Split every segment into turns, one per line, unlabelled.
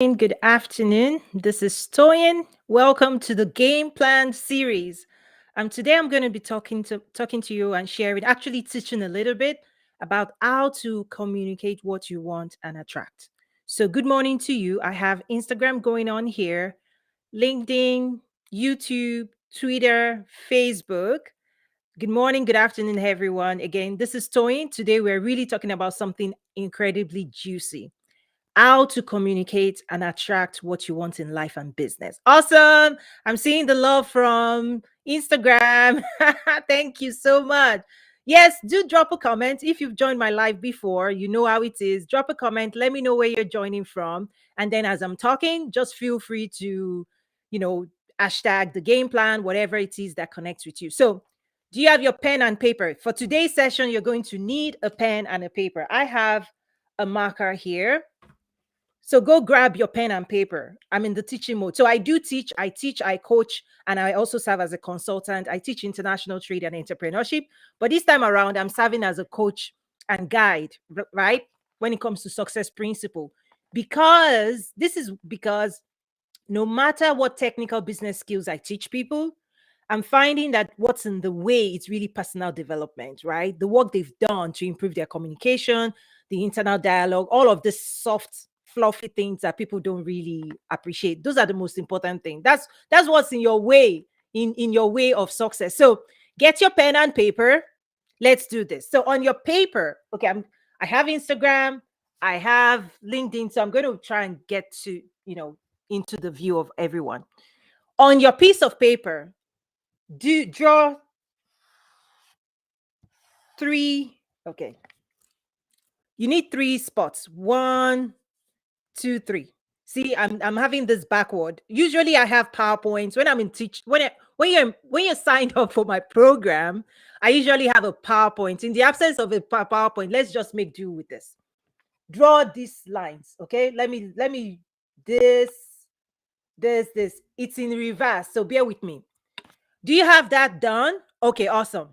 Good afternoon. This is Toyin. Welcome to the Game Plan series. Today I'm going to be talking to you and sharing, actually teaching a little bit about how to communicate what you want and attract. So, good morning to you. I have Instagram going on here, LinkedIn, YouTube, Twitter, Facebook. Good morning, good afternoon, everyone. Again, this is Toyin. Today we're really talking about something incredibly juicy, how to communicate and attract what you want in life and business. Awesome. I'm seeing the love from Instagram. Thank you so much. Yes, do drop a comment. If you've joined my live before, you know how it is. Drop a comment. Let me know where you're joining from. And then as I'm talking, just feel free to, you know, hashtag the game plan, whatever it is that connects with you. So, do you have your pen and paper? For today's session, you're going to need a pen and a paper. I have a marker here, so go grab your pen and paper. I'm in the teaching mode. So I do teach, I coach, and I also serve as a consultant. I teach international trade and entrepreneurship. But this time around, I'm serving as a coach and guide, right? When it comes to success principle. Because no matter what technical business skills I teach people, I'm finding that what's in the way is really personal development, right? The work they've done to improve their communication, the internal dialogue, all of this soft, fluffy things that people don't really appreciate. Those are the most important thing. That's what's in your way, in your way of success. So get your pen and paper. Let's do this. So on your paper, okay, I have Instagram, I have LinkedIn. So I'm going to try and get to, into the view of everyone. On your piece of paper, do draw three. Okay, you need three spots. One, two, three. See, I'm having this backward. Usually I have PowerPoints when I'm in teach when you're signed up for my program. I usually have a PowerPoint. In the absence of a PowerPoint, let's just make do with this. Draw these lines. Okay, let me this this. It's in reverse, so bear with me. Do you have that done? Okay, awesome.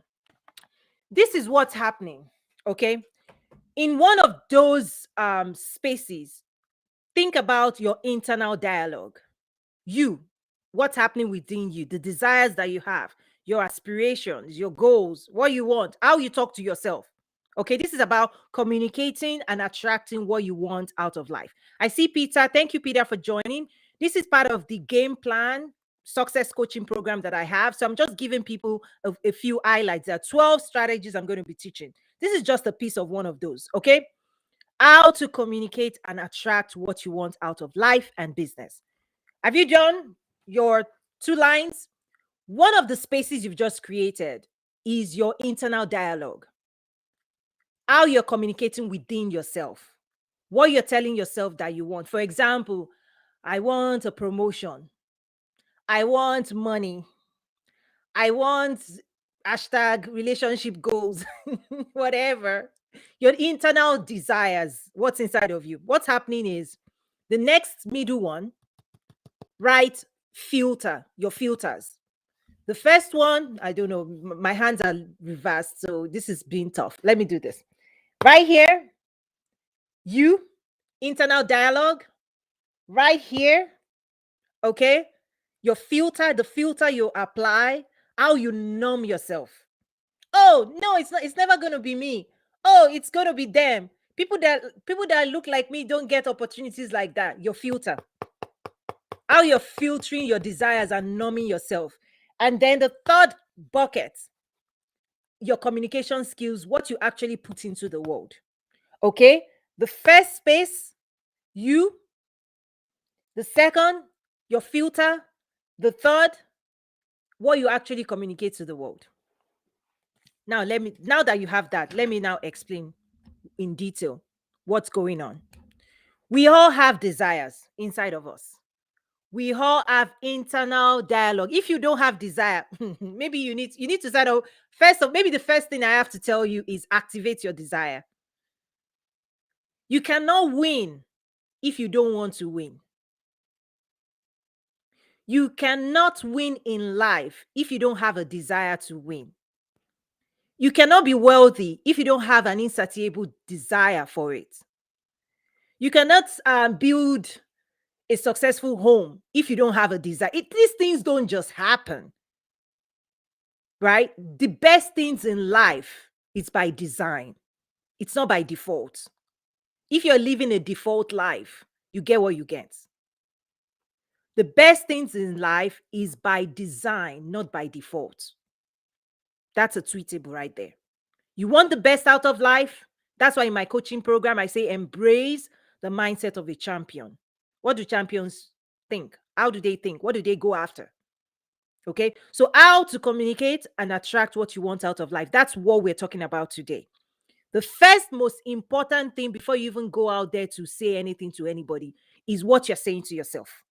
This is what's happening. Okay, in one of those spaces, think about your internal dialogue. You, what's happening within you, the desires that you have, your aspirations, your goals, what you want, how you talk to yourself. Okay, this is about communicating and attracting what you want out of life. I see Peter. Thank you, Peter, for joining. This is part of the game plan success coaching program that I have. So I'm just giving people a few highlights. There are 12 strategies I'm going to be teaching. This is just a piece of one of those. Okay, how to communicate and attract what you want out of life and business. Have you done your two lines? One of the spaces you've just created is your internal dialogue, how you're communicating within yourself, what you're telling yourself that you want. For example, I want a promotion, I want money, I want hashtag relationship goals, whatever. Your internal desires, what's inside of you. What's happening is the next middle one, right? Filter, your filters. The first one, I don't know, my hands are reversed, so this is being tough. Let me do this. Right here, you, internal dialogue, right here, okay? Your filter, the filter you apply, how you numb yourself. Oh, no, it's not, it's never gonna be me. Oh, it's gonna be them. People that look like me don't get opportunities like that. Your filter, how you're filtering your desires and numbing yourself. And then the third bucket, your communication skills, what you actually put into the world. Okay. The first space, you. The second, your filter. The third, what you actually communicate to the world. Now that you have that, let me now explain in detail what's going on. We all have desires inside of us. We all have internal dialogue. If you don't have desire, maybe you need to start out first. Of maybe the first thing I have to tell you is activate your desire. You cannot win if you don't want to win. You cannot win in life if you don't have a desire to win. You cannot be wealthy if you don't have an insatiable desire for it. You cannot build a successful home if you don't have a desire. These things don't just happen, right? The best things in life is by design. It's not by default. If you're living a default life, you get what you get. The best things in life is by design, not by default. That's a tweetable right there. You want the best out of life? That's why in my coaching program, I say embrace the mindset of a champion. What do champions think? How do they think? What do they go after? Okay. So, how to communicate and attract what you want out of life. That's what we're talking about today. The first most important thing before you even go out there to say anything to anybody is what you're saying to yourself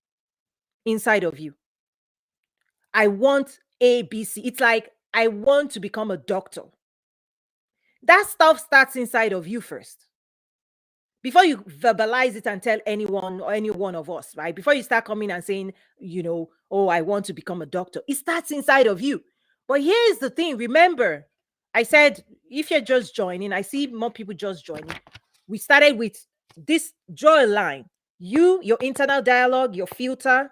inside of you. I want A, B, C. It's like, I want to become a doctor. That stuff starts inside of you first. Before you verbalize it and tell anyone or any one of us, right? Before you start coming and saying, oh, I want to become a doctor, it starts inside of you. But here's the thing. Remember, I said, if you're just joining, I see more people just joining. We started with this: draw a line. You, your internal dialogue, your filter,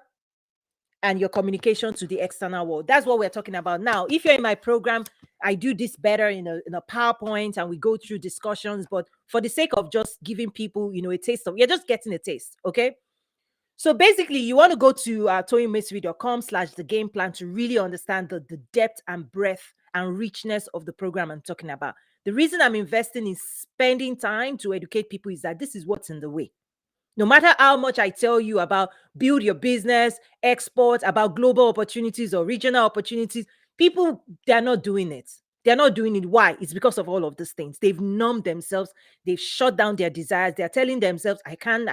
and your communication to the external world. That's what we're talking about now. If you're in my program, I do this better in a PowerPoint, and we go through discussions. But for the sake of just giving people, a taste of, you're just getting a taste. Okay. So basically, you want to go to toyinmasri.com/the game plan to really understand the depth and breadth and richness of the program I'm talking about. The reason I'm investing in spending time to educate people is that this is what's in the way. No matter how much I tell you about build your business, export, about global opportunities or regional opportunities, people, they're not doing it. They're not doing it. Why? It's because of all of these things. They've numbed themselves. They've shut down their desires. They're telling themselves, I can't,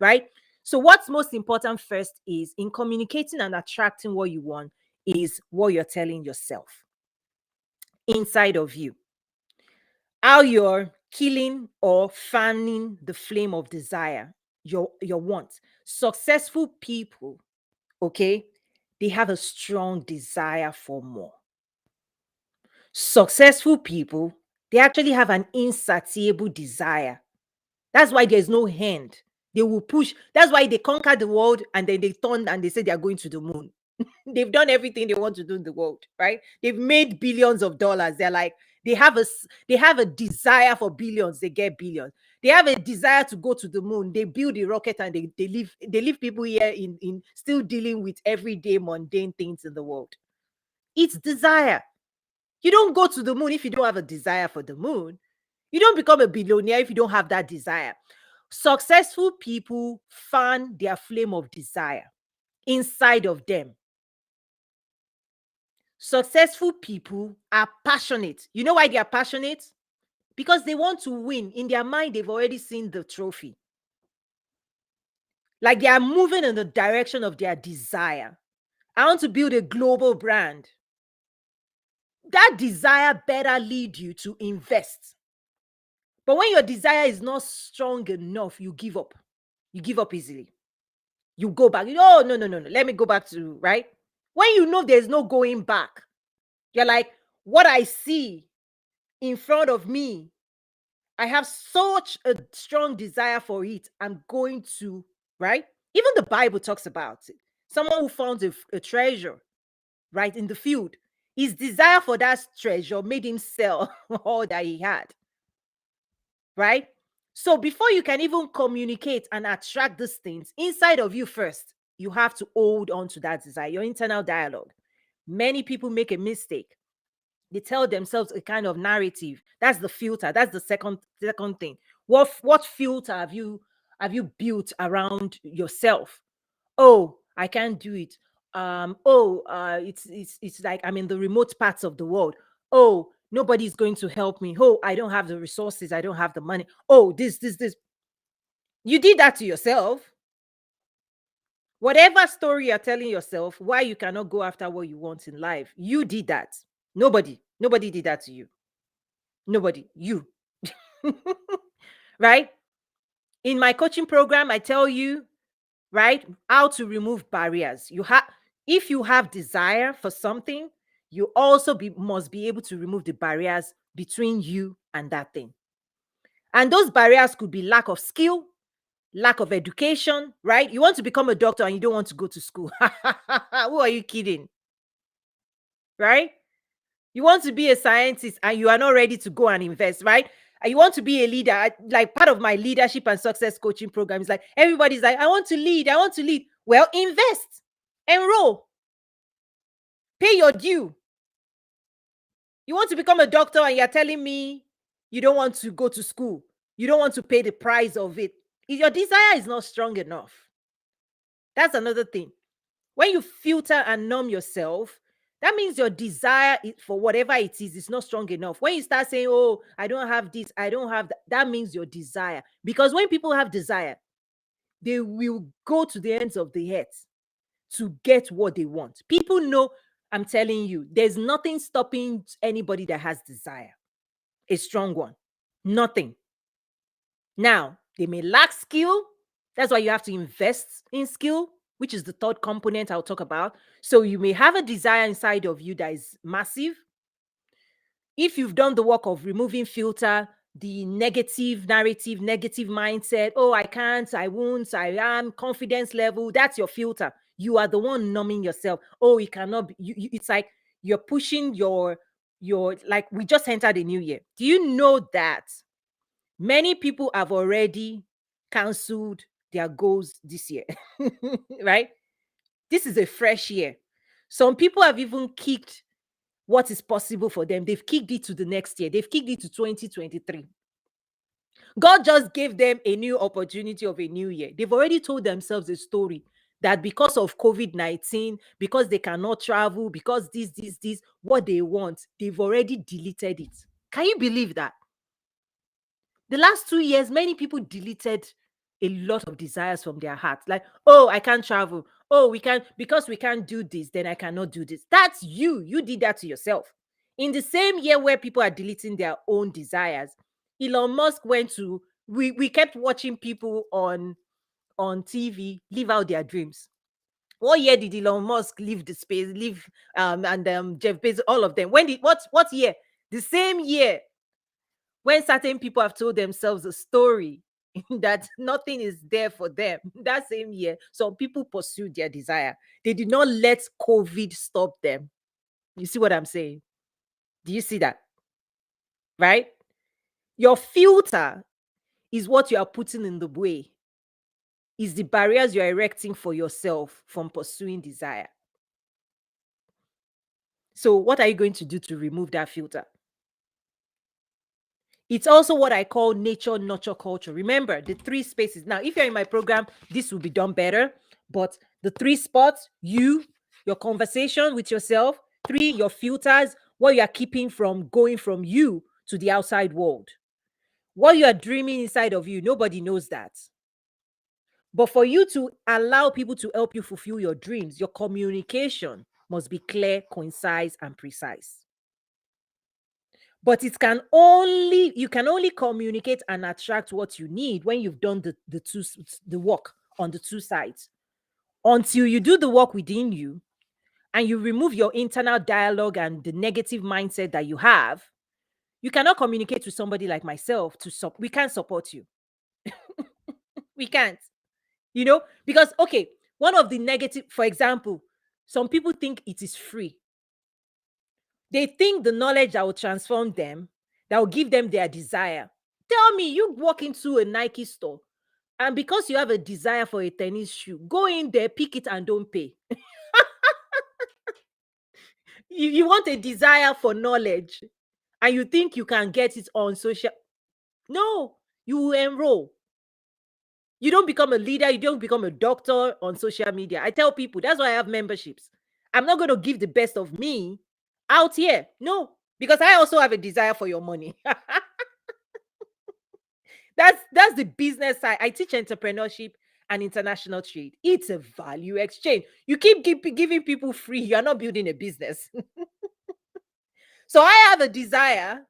right? So what's most important first is in communicating and attracting what you want is what you're telling yourself inside of you. How you're killing or fanning the flame of desire, your want. Successful people, okay, they have a strong desire for more. Successful people, they actually have an insatiable desire. That's why there's no end. They will push. That's why they conquer the world and then they turn and they say they are going to the moon. They've done everything they want to do in the world, right? They've made billions of dollars. They're like, they have a desire for billions, they get billions. They have a desire to go to the moon. They build a rocket and they leave people here in still dealing with everyday mundane things in the world. It's desire. You don't go to the moon if you don't have a desire for the moon. You don't become a billionaire if you don't have that desire. Successful people fan their flame of desire inside of them. Successful people are passionate. You know why they are passionate? Because they want to win. In their mind, they've already seen the trophy. Like they are moving in the direction of their desire. I want to build a global brand. That desire better lead you to invest. But when your desire is not strong enough, you give up. You give up easily. You go back. Oh, no. Let me go back to, right? When you know there's no going back, you're like, what I see in front of me, I have such a strong desire for it. I'm going to, right? Even the Bible talks about it. Someone who found a treasure, right, in the field. His desire for that treasure made him sell all that he had, right? So before you can even communicate and attract these things inside of you first, you have to hold on to that desire, your internal dialogue. Many people make a mistake. They tell themselves a kind of narrative. That's the filter. That's the second thing. What filter have you built around yourself? Oh, I can't do it. It's like I'm in the remote parts of the world. Oh, nobody's going to help me. Oh, I don't have the resources. I don't have the money. Oh, this. You did that to yourself. Whatever story you're telling yourself, why you cannot go after what you want in life, you did that. Nobody did that to you. Nobody, you. Right? In my coaching program, I tell you, right, how to remove barriers. If you have desire for something, you also must be able to remove the barriers between you and that thing. And those barriers could be lack of skill, lack of education, right? You want to become a doctor and you don't want to go to school. Who are you kidding? Right? You want to be a scientist and you are not ready to go and invest, right? And you want to be a leader. Like part of my leadership and success coaching program is like everybody's like, I want to lead, I want to lead. Well, invest, enroll, pay your due. You want to become a doctor and you're telling me you don't want to go to school, you don't want to pay the price of it. If your desire is not strong enough, that's another thing. When you filter and numb yourself, that means your desire for whatever it is not strong enough. When you start saying, oh, I don't have this, I don't have that, that means your desire. Because when people have desire, they will go to the ends of the earth to get what they want. People know, I'm telling you, there's nothing stopping anybody that has desire, a strong one. Nothing. Now, they may lack skill. That's why you have to invest in skill, which is the third component I'll talk about. So you may have a desire inside of you that is massive. If you've done the work of removing filter, the negative narrative, negative mindset, oh, I can't, I won't, I am, confidence level, that's your filter. You are the one numbing yourself. Oh, it cannot be. It's like you're pushing your, like we just entered a new year. Do you know that many people have already canceled their goals this year, right? This is a fresh year. Some people have even kicked what is possible for them. They've kicked it to the next year. They've kicked it to 2023. God just gave them a new opportunity of a new year. They've already told themselves a story that because of COVID-19, because they cannot travel, because this, what they want, they've already deleted it. Can you believe that? The last 2 years, many people deleted a lot of desires from their heart. Like, oh, I can't travel. Oh, because we can't do this, then I cannot do this. That's you. You did that to yourself. In the same year where people are deleting their own desires, Elon Musk went to, we kept watching people on TV live out their dreams. What year did Elon Musk leave the space, and Jeff Bezos, all of them? When did what year? The same year when certain people have told themselves a story that nothing is there for them. That same year, some people pursued their desire. They did not let COVID stop them. You see what I'm saying? Do you see that? Right? Your filter is what you are putting in the way, is the barriers you're erecting for yourself from pursuing desire. So, what are you going to do to remove that filter? It's also what I call nature, nurture, culture. Remember the three spaces. Now, if you're in my program, this will be done better. But the three spots, you, your conversation with yourself, three, your filters, what you are keeping from going from you to the outside world. What you are dreaming inside of you, nobody knows that. But for you to allow people to help you fulfill your dreams, your communication must be clear, concise, and precise. But you can only communicate and attract what you need when you've done the work on the two sides. Until you do the work within you and you remove your internal dialogue and the negative mindset that you have, you cannot communicate with somebody like myself we can't support you. We can't. Because okay, one of the negative, for example, some people think it is free. They think the knowledge that will transform them, that will give them their desire. Tell me, you walk into a Nike store, and because you have a desire for a tennis shoe, go in there, pick it, and don't pay. You want a desire for knowledge, and you think you can get it on social. No, you will enroll. You don't become a leader, you don't become a doctor on social media. I tell people that's why I have memberships. I'm not going to give the best of me out here. No, because I also have a desire for your money. That's the business side. I teach entrepreneurship and international trade. It's a value exchange. You keep giving people free, you're not building a business. So I have a desire.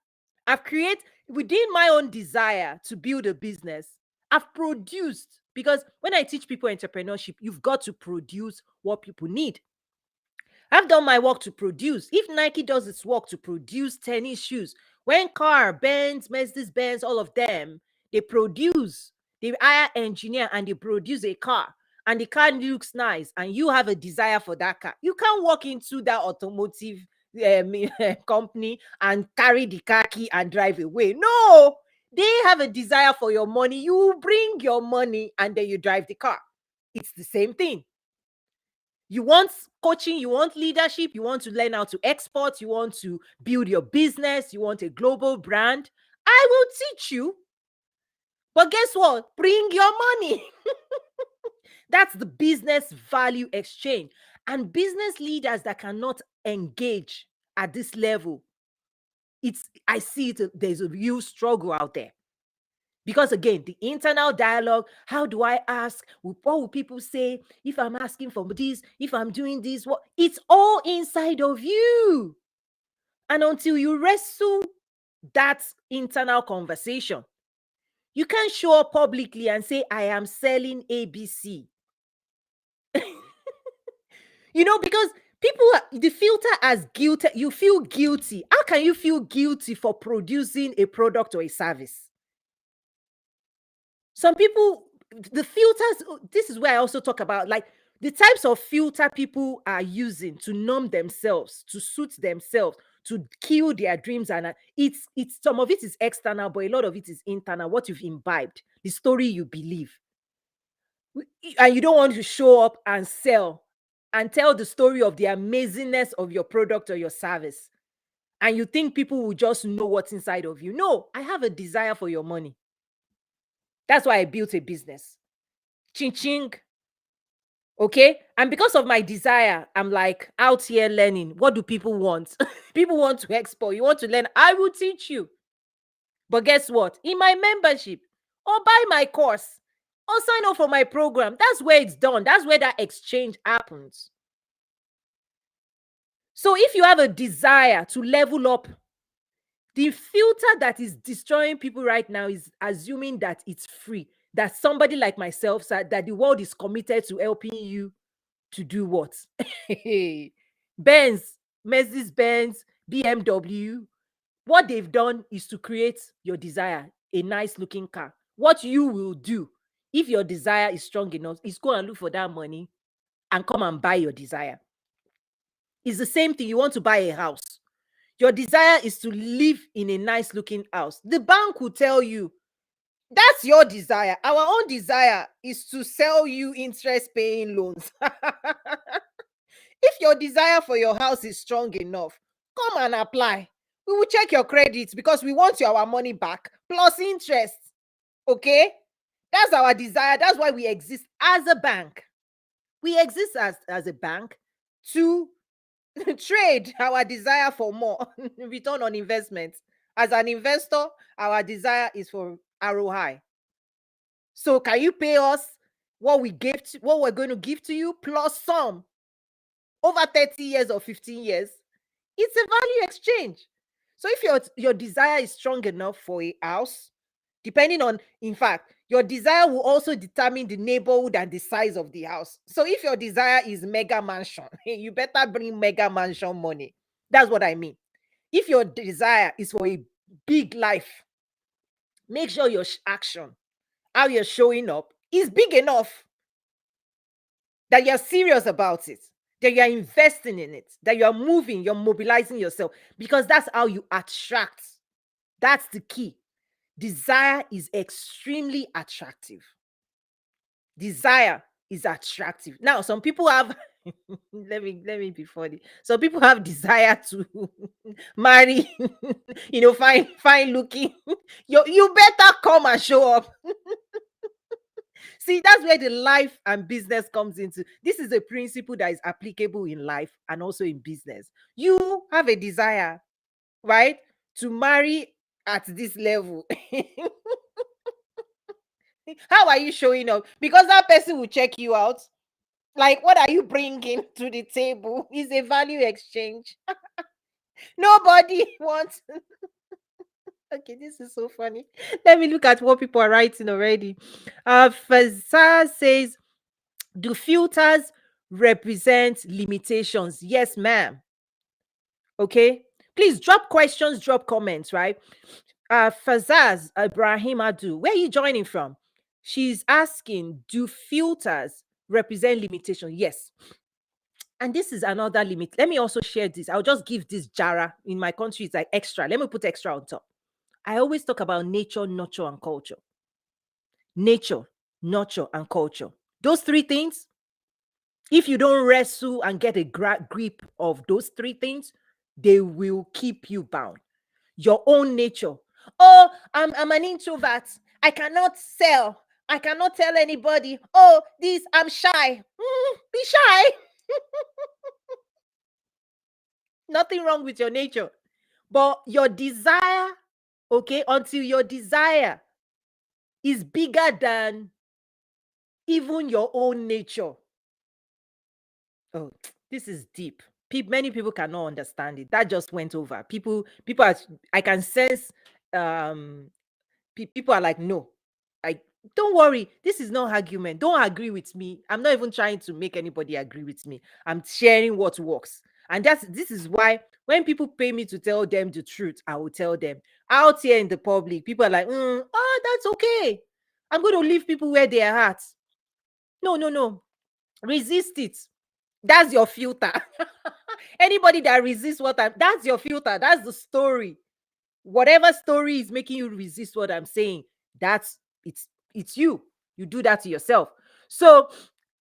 I've created within my own desire to build a business. I've produced, because when I teach people entrepreneurship, you've got to produce what people need. I've done my work to produce. If Nike does its work to produce tennis shoes, when Benz, Mercedes Benz, all of them, they produce, They hire engineer and they produce a car, and the car looks nice, and you have a desire for that car. You can't walk into that automotive company and carry the car key and drive away. No, they have a desire for your money. You bring your money and then you drive the car. It's the same thing. You want coaching, you want leadership, you want to learn how to export, you want to build your business, you want a global brand. I will teach you. But guess what? Bring your money. That's the business value exchange. And business leaders that cannot engage at this level, I see it, there's a real struggle out there. Because again, the internal dialogue, how do I ask? What will people say if I'm asking for this, if I'm doing this? What? It's all inside of you. And until you wrestle that internal conversation, you can't show up publicly and say, I am selling ABC. Because people, the filter as guilty, you feel guilty. How can you feel guilty for producing a product or a service? Some people, the filters, this is where I also talk about like the types of filter people are using to numb themselves, to suit themselves, to kill their dreams. And it's some of it is external, but a lot of it is internal, what you've imbibed, the story you believe. And you don't want to show up and sell and tell the story of the amazingness of your product or your service. And you think people will just know what's inside of you. No, I have a desire for your money. That's why I built a business. Ching ching. Okay. And because of my desire, I'm like out here learning. What do people want? People want to export. You want to learn? I will teach you. But guess what? In my membership, or buy my course, or sign up for my program, that's where it's done. That's where that exchange happens. So if you have a desire to level up, the filter that is destroying people right now is assuming that it's free, that somebody like myself said that the world is committed to helping you to do what? Benz, Mercedes-Benz, BMW, what they've done is to create your desire, a nice looking car. What you will do if your desire is strong enough is go and look for that money and come and buy your desire. It's the same thing. You want to buy a house. Your desire is to live in a nice looking house. The bank will tell you that's your desire. Our own desire is to sell you interest paying loans. If your desire for your house is strong enough, come and apply. We will check your credit because we want our money back plus interest. Okay? That's our desire. That's why we exist as a bank. We exist as a bank to trade our desire for more return on investment. As an investor, our desire is for ROI. So can you pay us what we're going to give to you plus some over 30 years or 15 years? It's a value exchange. So if your desire is strong enough for a house, depending on, in fact, your desire will also determine the neighborhood and the size of the house. So if your desire is mega mansion, you better bring mega mansion money. That's what I mean. If your desire is for a big life, make sure your action, how you're showing up, is big enough that you're serious about it, that you're investing in it, that you're moving, you're mobilizing yourself, because that's how you attract. That's the key. Desire is extremely attractive. Desire is attractive. Now, some people have let me be funny. Some people have desire to marry, fine looking. You better come and show up. See, that's where the life and business comes into. This is a principle that is applicable in life and also in business. You have a desire, right, to marry at this level. How are you showing up? Because that person will check you out. Like, what are you bringing to the table? Is a value exchange. Nobody wants. Okay, this is so funny. Let me look at what people are writing already. Fazar says, do filters represent limitations? Yes, ma'am. Okay. Please drop questions, drop comments, right? Fazaz Ibrahim Adu, where are you joining from? She's asking, do filters represent limitation? Yes. And this is another limit. Let me also share this. I'll just give this Jara. In my country, it's like extra. Let me put extra on top. I always talk about nature, nurture, and culture. Nature, nurture, and culture. Those three things, if you don't wrestle and get a grip of those three things, they will keep you bound. Your own nature. Oh, I'm an introvert. I cannot sell. I cannot tell anybody. Oh, this, I'm shy. Be shy. Nothing wrong with your nature. But your desire, okay, until your desire is bigger than even your own nature. Oh, this is deep. Many people cannot understand it. That just went over. People are, I can sense um people are like, no, I don't worry. This is not argument. Don't agree with me. I'm not even trying to make anybody agree with me. I'm sharing what works. And this is why when people pay me to tell them the truth, I will tell them. Out here in the public, people are like, oh, that's okay. I'm going to leave people where they are at. No, no, no. Resist it. That's your filter. Anybody that resists that's your filter. That's the story. Whatever story is making you resist what I'm saying, it's you. You do that to yourself. So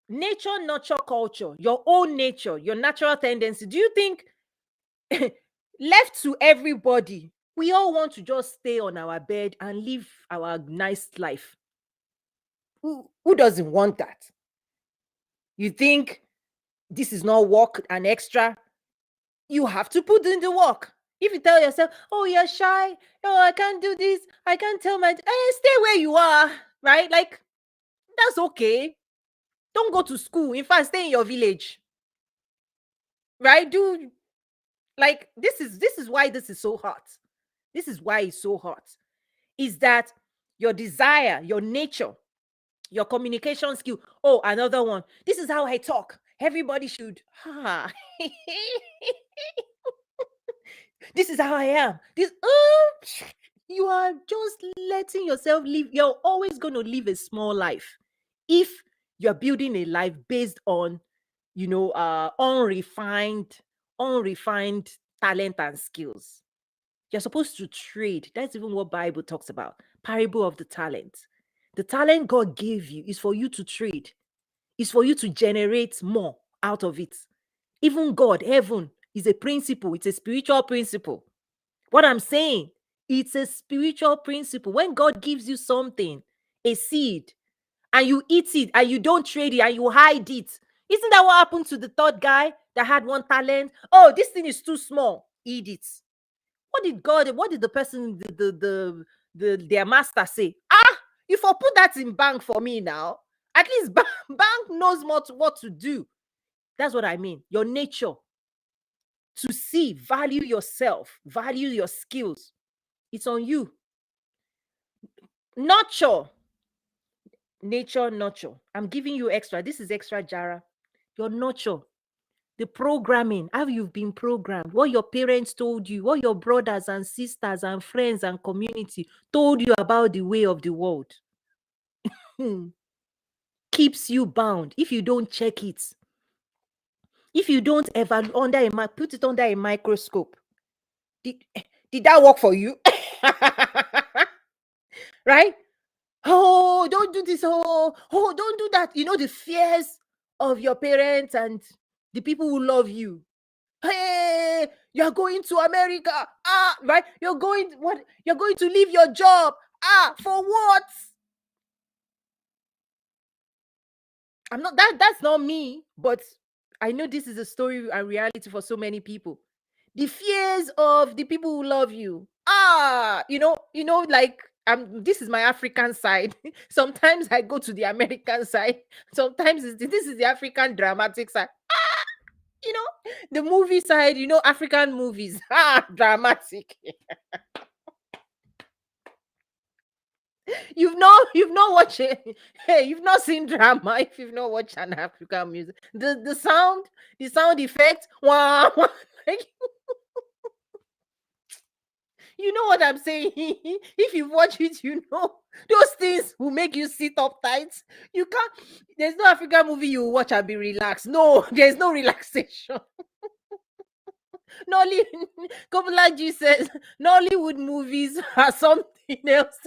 nature, nurture, culture, your own nature, your natural tendency. Do you think left to everybody, we all want to just stay on our bed and live our nice life? Who doesn't want that? You think this is not work and extra? You have to put in the work. If you tell yourself, oh, you're shy, oh, I can't do this, I can't tell stay where you are, right? Like, that's okay. Don't go to school. In fact, stay in your village, right? This is why this is so hot. This is why it's so hot. Is that your desire, your nature, your communication skill? Oh, another one. This is how I talk. Everybody should. This is how I am. You are just letting yourself live. You're always going to live a small life if you're building a life based on, unrefined talent and skills. You're supposed to trade. That's even what Bible talks about. Parable of the talent. The talent God gave you is for you to trade. Is for you to generate more out of it. Even God, heaven, is a principle. It's a spiritual principle. What I'm saying, it's a spiritual principle. When God gives you something, a seed, and you eat it and you don't trade it and you hide it, isn't that what happened to the third guy that had one talent? Oh, this thing is too small. Eat it. What did the person, their master say? If I put that in bank for me now, at least bank knows what to do. That's what I mean. Your nature to see, value yourself, value your skills. It's on you. Nurture. Nature, nurture. I'm giving you extra. This is extra, Jara. Your nurture. The programming, how you've been programmed, what your parents told you, what your brothers and sisters and friends and community told you about the way of the world. Keeps you bound if you don't check it. If you don't ever put it under a microscope. Did that work for you? Right? Oh, don't do this. Oh, don't do that. You know, the fears of your parents and the people who love you. Hey, you're going to America. Right? You're going to leave your job. For what? That's not me, but I know this is a story and reality for so many people. The fears of the people who love you. Like this is my African side. Sometimes I go to the American side. Sometimes this is the African dramatic side. The movie side, African movies. Dramatic. You've not watched it. Hey, you've not seen drama if you've not watched an African music. The sound effect. Wow. Like, You know what I'm saying? If you watch it, you know those things will make you sit up tight. You can't. There's no African movie you watch and be relaxed. No, there's no relaxation. Nolly, Kobulaji says Nollywood movies are something else.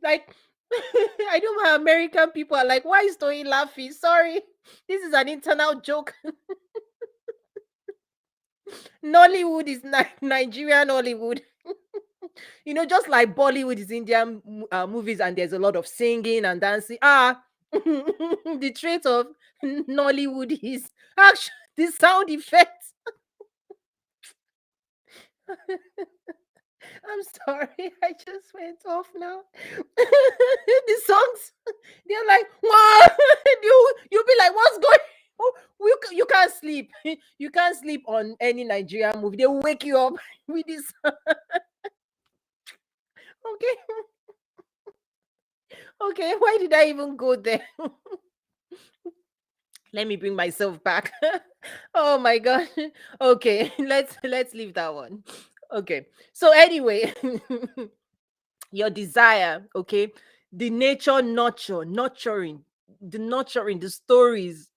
Like, I know my American people are like, why is Toyin laughing? Sorry, this is an internal joke. Nollywood is Nigerian Hollywood. You know, just like Bollywood is Indian movies, and there's a lot of singing and dancing. The trait of Nollywood is actually the sound effects. I'm sorry, I just went off now. The songs, they're like, wow, you'll be like, what's going on? You can't sleep. You can't sleep on any Nigerian movie. They will wake you up with this. Okay. Okay, why did I even go there? Let me bring myself back. Oh my god. Okay, let's leave that one. Okay. So anyway, your desire, okay? The nature nurturing the stories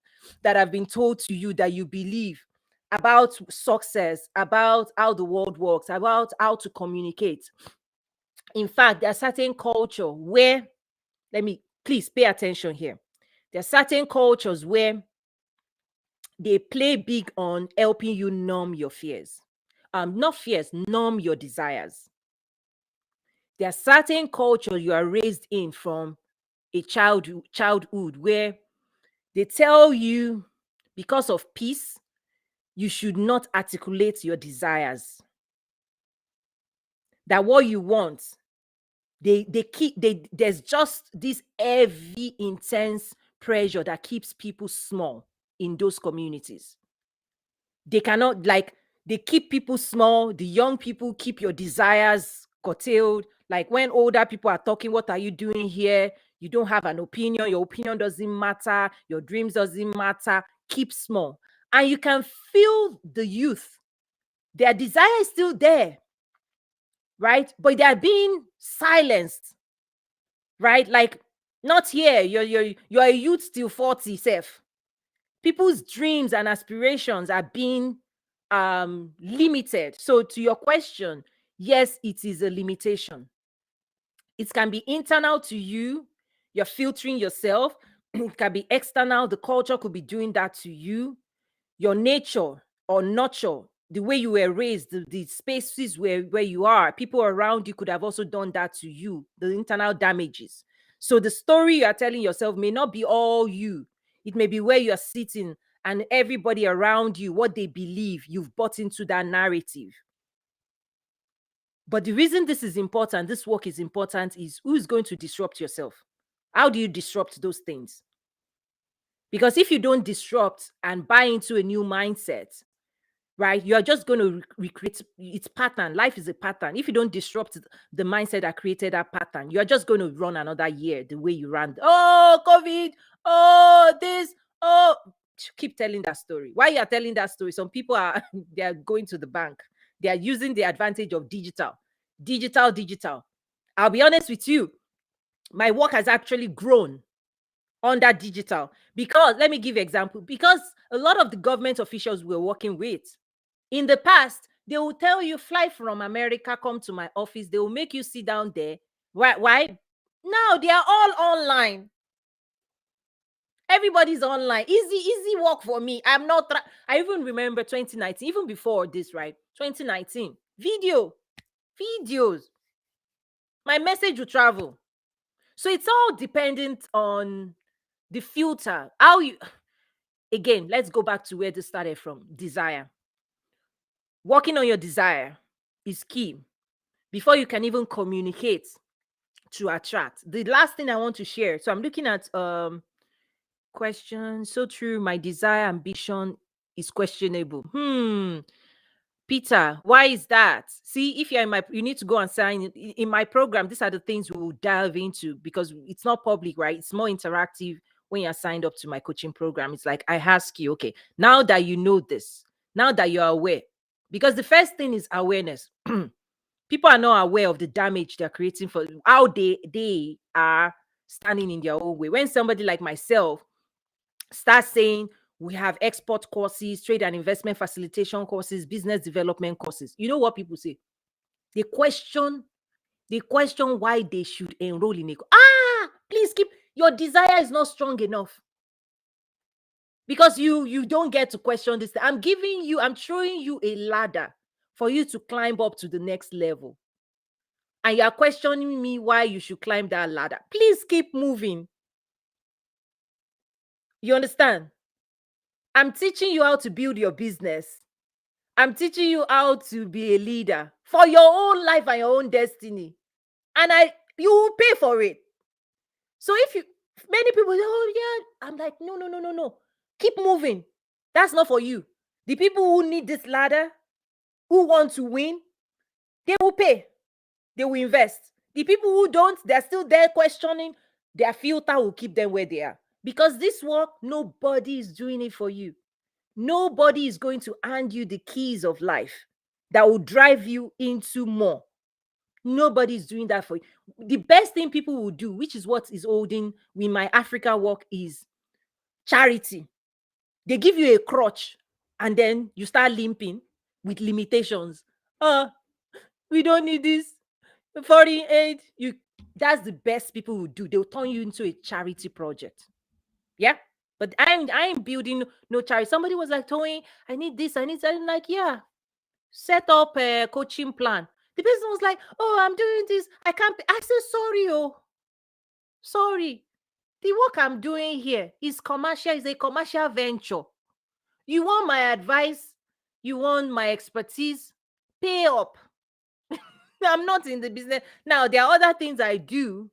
that have been told to you that you believe about success, about how the world works, about how to communicate. In fact, there are certain culture where, let me please pay attention here. There are certain cultures where they play big on helping you numb your fears. Not fears, numb your desires. There are certain cultures you are raised in from a childhood where they tell you, because of peace, you should not articulate your desires. That what you want, there's just this heavy, intense pressure that keeps people small in those communities. They cannot, like, they keep people small. The young people keep your desires curtailed. Like, when older people are talking, what are you doing here? You don't have an opinion. Your opinion doesn't matter. Your dreams doesn't matter. Keep small. And you can feel the youth. Their desire is still there, right? But they are being silenced, right? Like, not here. You're a youth till 40 self. People's dreams and aspirations are being limited. So to your question, yes, it is a limitation. It can be internal to you. You're filtering yourself. It can be external. The culture could be doing that to you. Your nature or nurture, the way you were raised, the spaces where you are, people around you could have also done that to you, the internal damages. So the story you are telling yourself may not be all you. It may be where you are sitting and everybody around you, what they believe, you've bought into that narrative. But the reason this is important, this work is important, is who is going to disrupt yourself? How do you disrupt those things? Because if you don't disrupt and buy into a new mindset, right, you're just going to recreate its pattern. Life is a pattern. If you don't disrupt the mindset that created that pattern, you're just going to run another year the way you ran. Oh, COVID. Oh, this. Oh, keep telling that story. Why you are telling that story? Some people are they are going to the bank. They are using the advantage of digital. I'll be honest with you. My work has actually grown under digital, because let me give you example. Because a lot of the government officials we're working with, in the past, they will tell you, fly from America, come to my office. They will make you sit down there. Why? Now they are all online. Everybody's online. Easy work for me. I'm not. I even remember 2019, even before this, right? 2019, videos. My message will travel. So it's all dependent on the filter. How you, again, let's go back to where this started from. Desire. Working on your desire is key before you can even communicate to attract. The last thing I want to share. So I'm looking at question. So true. My desire ambition is questionable. Peter, why is that? See, if you're in my, you need to go and sign in my program. These are the things we will delve into, because it's not public, right? It's more interactive when you're signed up to my coaching program. It's like, I ask you, okay, now that you know this, now that you're aware. Because the first thing is awareness. People are not aware of the damage they're creating for how they are standing in their own way. When somebody like myself starts saying we have export courses, trade and investment facilitation courses, business development courses, you know what people say? They question why they should enroll in a please keep your desire is not strong enough. Because you don't get to question this. I'm showing you a ladder for you to climb up to the next level. And you are questioning me why you should climb that ladder. Please keep moving. You understand? I'm teaching you how to build your business. I'm teaching you how to be a leader for your own life and your own destiny. And you will pay for it. So many people say, oh yeah, I'm like, no. Keep moving. That's not for you. The people who need this ladder, who want to win, they will pay. They will invest. The people who don't, they're still there questioning. Their filter will keep them where they are. Because this work, nobody is doing it for you. Nobody is going to hand you the keys of life that will drive you into more. Nobody is doing that for you. The best thing people will do, which is what is holding with my Africa work, is charity. They give you a crutch and then you start limping with limitations. We don't need this. 48. That's the best people will do. They'll turn you into a charity project. Yeah. But I ain't building no charity. Somebody was like, Tony, I need this, I need that. I'm like, yeah, set up a coaching plan. The person was like, oh, I'm doing this. I can't pay. I said, sorry, sorry. The work I'm doing here is commercial, is a commercial venture. You want my advice? You want my expertise? Pay up. I'm not in the business. Now, there are other things I do,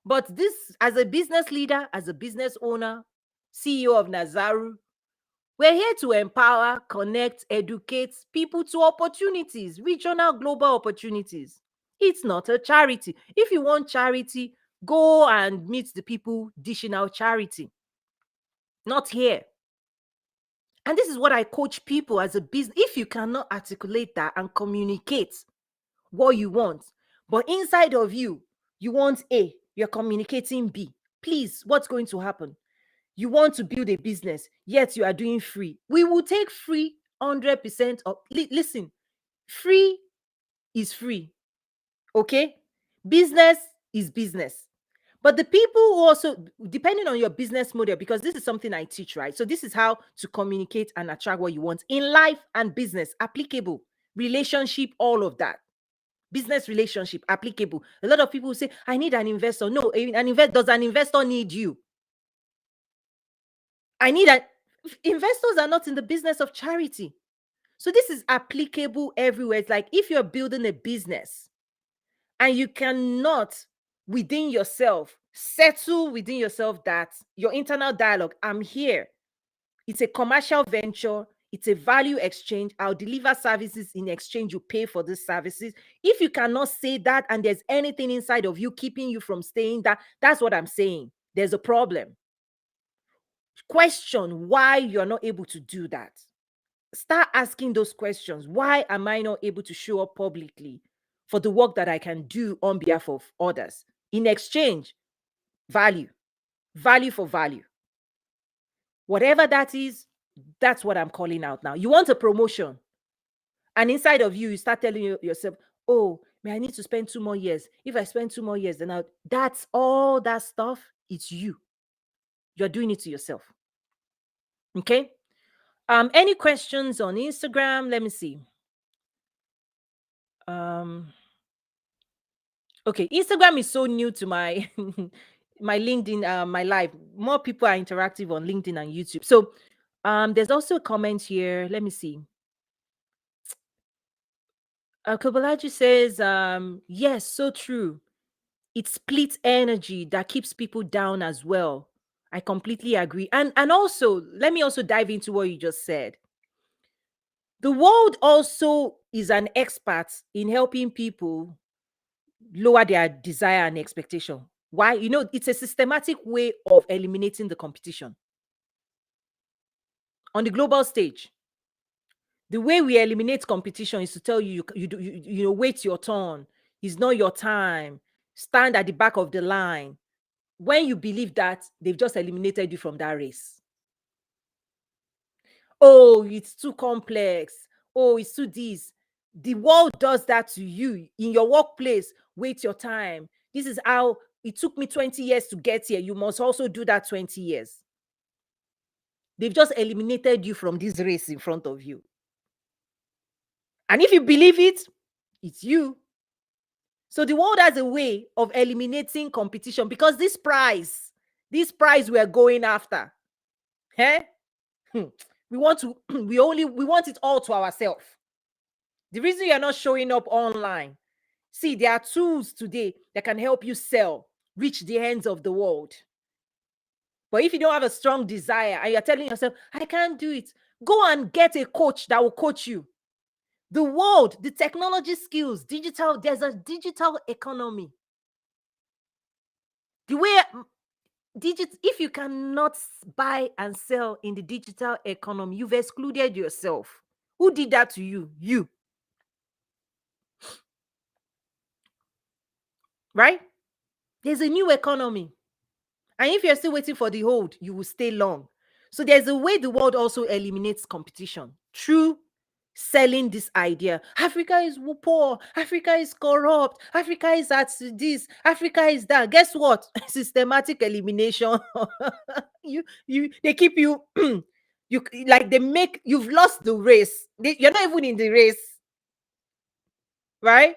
but this, as a business leader, as a business owner, CEO of Nazaru, we're here to empower, connect, educate people to opportunities, regional, global opportunities. It's not a charity. If you want charity, go and meet the people dishing out charity. Not here. And this is what I coach people as a business. If you cannot articulate that and communicate what you want, but inside of you, you want A, you're communicating B, please, what's going to happen? You want to build a business, yet you are doing free. We will take free 100% of, listen, free is free. Okay? Business is business. But the people who also, depending on your business model, because this is something I teach, right? So this is how to communicate and attract what you want in life and business, applicable, relationship, all of that. Business relationship, applicable. A lot of people say, I need an investor. No, does an investor need you? Investors are not in the business of charity. So this is applicable everywhere. It's like if you're building a business and you cannot within yourself settle within yourself that your internal dialogue, I'm here. It's a commercial venture. It's a value exchange. I'll deliver services in exchange. You pay for these services. If you cannot say that and there's anything inside of you keeping you from saying that, that's what I'm saying. There's a problem. Question why you're not able to do that. Start asking those questions. Why am I not able to show up publicly for the work that I can do on behalf of others? In exchange, value for value. Whatever that is, that's what I'm calling out now. You want a promotion, and inside of you, you start telling yourself, oh, I need to spend 2 more years. If I spend 2 more years, then that's all that stuff. It's you. You're doing it to yourself. Okay. Any questions on Instagram? Let me see. Okay, Instagram is so new to my my LinkedIn, my life. More people are interactive on LinkedIn and YouTube. So there's also a comment here. Let me see. Kobalaji says, yes, so true. It's split energy that keeps people down as well. I completely agree. And also, let me also dive into what you just said. The world also is an expert in helping people lower their desire and expectation. Why? It's a systematic way of eliminating the competition on the global stage. The way we eliminate competition is to tell you, wait your turn. It's not your time. Stand at the back of the line. When you believe that, they've just eliminated you from that race. Oh, it's too complex. Oh, it's too this. The world does that to you in your workplace. Wait your time. This is how it took me 20 years to get here. You must also do that 20 years. They've just eliminated you from this race in front of you. And if you believe it, it's you. So the world has a way of eliminating competition because this prize we're going after, eh? We want to, we want it all to ourselves. The reason you're not showing up online, see, there are tools today that can help you sell, reach the ends of the world. But if you don't have a strong desire and you're telling yourself, I can't do it, go and get a coach that will coach you. The world, the technology skills, there's a digital economy. The way if you cannot buy and sell in the digital economy, you've excluded yourself. Who did that to you? You. Right? There's a new economy. And if you're still waiting for the old, you will stay long. So there's a way the world also eliminates competition through selling this idea. Africa is poor. Africa is corrupt. Africa is at this. Africa is that. Guess what? Systematic elimination. They keep you. You've lost the race. You're not even in the race, right?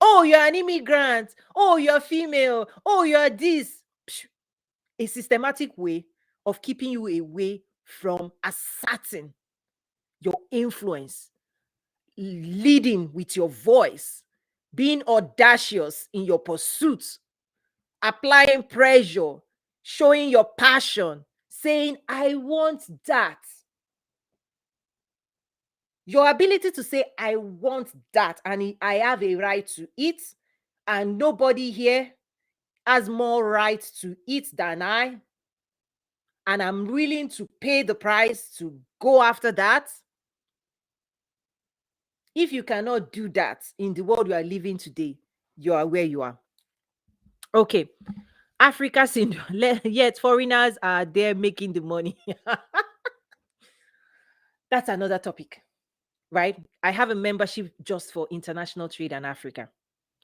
Oh, you're an immigrant. Oh, you're female. Oh, you're this. A systematic way of keeping you away from asserting your influence, leading with your voice, being audacious in your pursuits, applying pressure, showing your passion, saying, I want that. Your ability to say, I want that, and I have a right to it, and nobody here has more right to it than I, and I'm willing to pay the price to go after that. If you cannot do that in the world you are living today, you are where you are. Okay. Africa syndrome. Yet foreigners are there making the money. That's another topic, right? I have a membership just for international trade and Africa.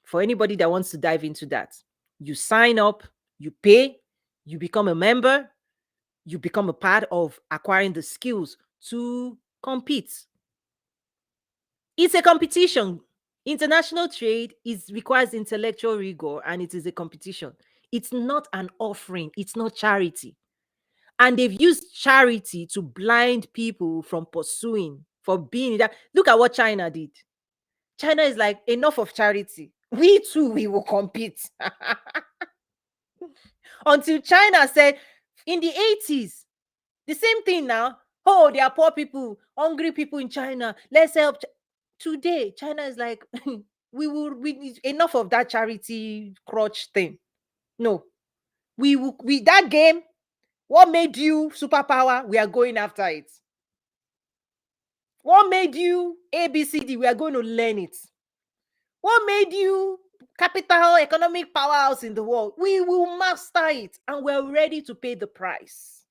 For anybody that wants to dive into that, you sign up, you pay, you become a member, you become a part of acquiring the skills to compete. It's a competition. International trade requires intellectual rigor, and it is a competition. It's not an offering, it's not charity. And they've used charity to blind people from pursuing, for being that. Look at what China did. China is like, enough of charity. We too, we will compete. Until China said in the 80s, the same thing now. Oh, there are poor people, hungry people in China. Let's help. Today, China is like, we need enough of that charity crutch thing. No, we that game. What made you superpower? We are going after it. What made you ABCD? We are going to learn it. What made you capital economic powerhouse in the world? We will master it, and we're ready to pay the price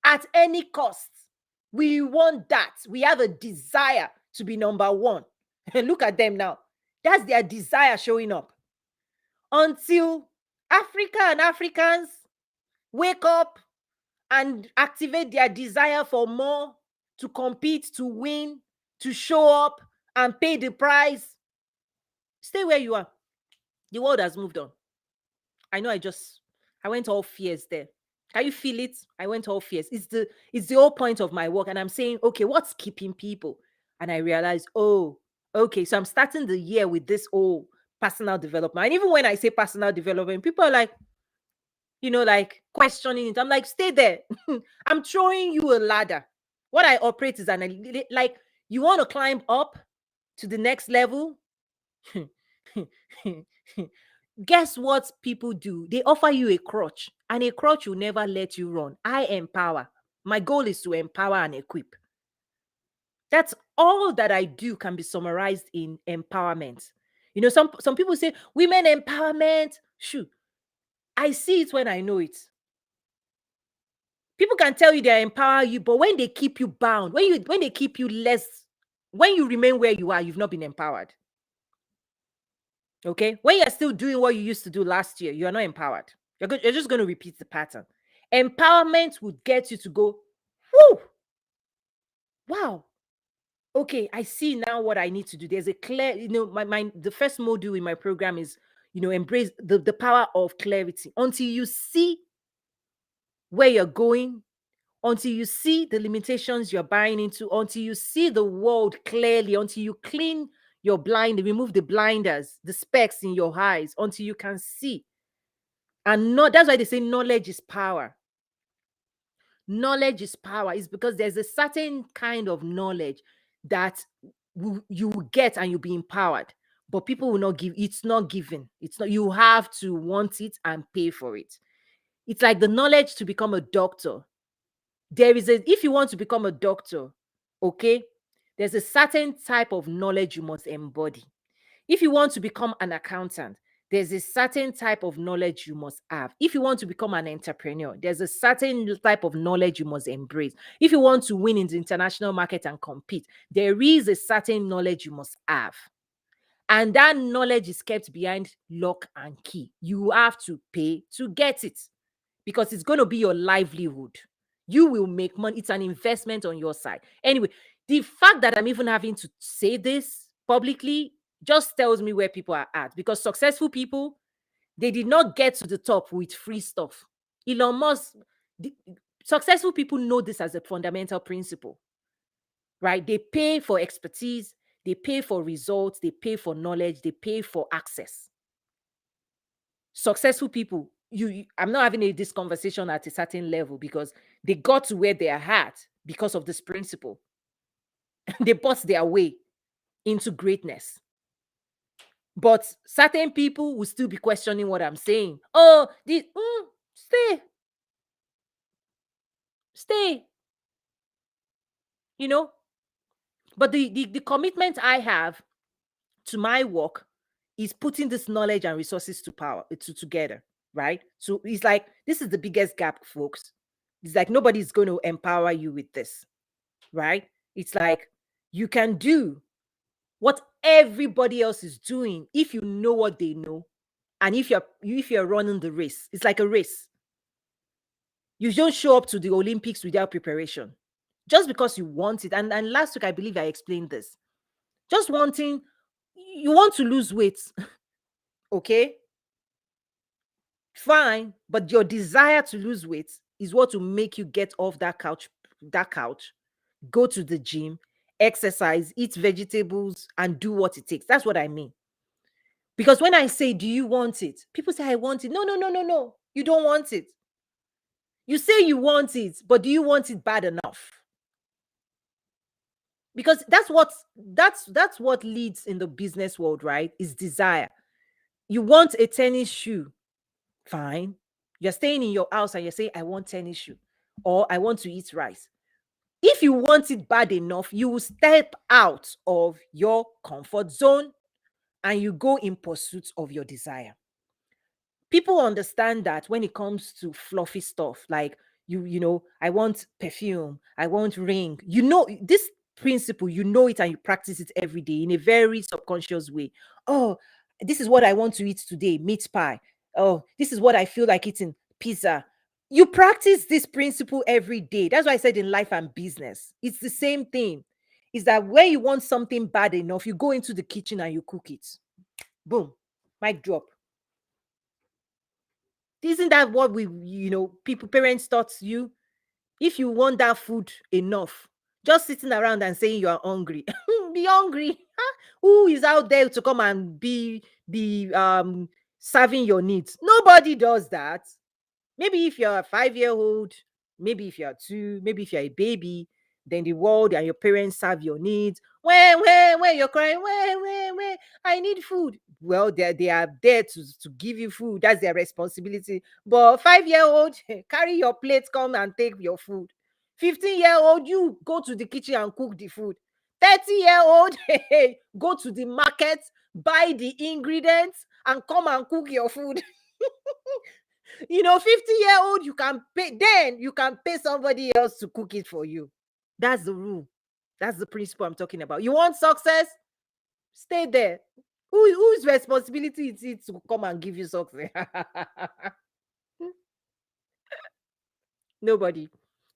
at any cost. We want that. We have a desire to be number one. And look at them now. That's their desire showing up. Until Africa and Africans wake up and activate their desire for more, to compete, to win, to show up and pay the price, stay where you are. The world has moved on. I know I went all fierce there. Can you feel it? I went all fierce. It's the whole point of my work. And I'm saying, okay, what's keeping people? And I realized, oh, okay, so I'm starting the year with this whole personal development. And even when I say personal development, people are like, like questioning it. I'm like, stay there. I'm throwing you a ladder. What I operate is like, you want to climb up to the next level. Guess what people do? They offer you a crutch, and a crutch will never let you run. I empower. My goal is to empower and equip. That's all that I do can be summarized in empowerment. Some people say women empowerment. Shoot, I see it when I know it. People can tell you they empower you, but when they keep you bound, when they keep you less, when you remain where you are, you've not been empowered. Okay? When you're still doing what you used to do last year, you are not empowered. You're just going to repeat the pattern. Empowerment would get you to go, whoo, wow. Okay, I see now what I need to do. There's a clear, the first module in my program is, embrace the power of clarity. Until you see where you're going, until you see the limitations you're buying into, until you see the world clearly, until you clean your remove the blinders, the specks in your eyes, until you can see. And that's why they say knowledge is power. Knowledge is power. Is because there's a certain kind of knowledge that you will get and you'll be empowered. But people will not give. It's not given. It's not. You have to want it and pay for it. It's like the knowledge to become a doctor. If you want to become a doctor, okay, there's a certain type of knowledge you must embody. If you want to become an accountant, there's a certain type of knowledge you must have. If you want to become an entrepreneur, there's a certain type of knowledge you must embrace. If you want to win in the international market and compete, there is a certain knowledge you must have. And that knowledge is kept behind lock and key. You have to pay to get it because it's going to be your livelihood. You will make money. It's an investment on your side. Anyway, the fact that I'm even having to say this publicly just tells me where people are at, because successful people, they did not get to the top with free stuff. Elon Musk, successful people know this as a fundamental principle, right? They pay for expertise, they pay for results, they pay for knowledge, they pay for access. Successful people, I'm not having this conversation at a certain level because they got to where they are at because of this principle. They bought their way into greatness. But certain people will still be questioning what I'm saying. Oh, stay. But the commitment I have to my work is putting this knowledge and resources together, right? So it's like, this is the biggest gap, folks. It's like nobody's going to empower you with this, right? It's like you can do what everybody else is doing if you know what they know, and if you're running the race. It's like a race. You don't show up to the Olympics without preparation just because you want it. And last week I believe I explained this. Just wanting, you want to lose weight, okay? Fine, but your desire to lose weight is what will make you get off that couch, go to the gym, exercise, eat vegetables, and do what it takes. That's what I mean. Because when I say, do you want it? People say, I want it. No, no, no, no, no. You don't want it. You say you want it, but do you want it bad enough? Because that's what leads in the business world, right? Is desire. You want a tennis shoe. Fine. You're staying in your house and you say, I want tennis shoe, or I want to eat rice. If you want it bad enough, you will step out of your comfort zone and you go in pursuit of your desire. People understand that when it comes to fluffy stuff, like I want perfume, I want ring. This principle, it and you practice it every day in a very subconscious way. Oh, this is what I want to eat today, meat pie. Oh, this is what I feel like eating, pizza. You practice this principle every day. That's why I said in life and business, it's the same thing. Is that when you want something bad enough, you go into the kitchen and you cook it. Boom, mic drop. Isn't that what parents taught you? If you want that food enough, just sitting around and saying you are hungry, be hungry. Who is out there to come and be serving your needs? Nobody does that. Maybe if you're a 5-year-old, maybe if you're 2, maybe if you're a baby, then the world and your parents serve your needs. When you're crying, when I need food. Well, they are there to give you food. That's their responsibility. But 5-year-old, carry your plate, come and take your food. 15-year-old, you go to the kitchen and cook the food. 30-year-old go to the market, buy the ingredients, and come and cook your food. 50-year-old, you can pay, then you can pay somebody else to cook it for you. That's the rule. That's the principle I'm talking about. You want success? Stay there. Whose responsibility is it to come and give you success? Nobody.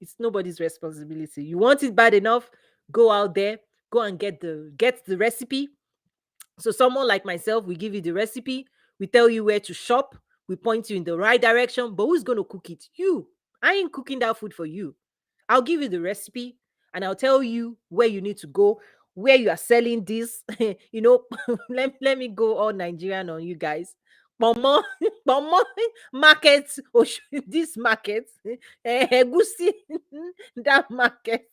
It's nobody's responsibility. You want it bad enough, go out there, go and get the recipe. So someone like myself, we give you the recipe, we tell you where to shop, we point you in the right direction, but who's going to cook it? You. I ain't cooking that food for you. I'll give you the recipe and I'll tell you where you need to go, where you are selling this. Let me go all Nigerian on you guys. Pomo, pomo market, this market, egusi, that market.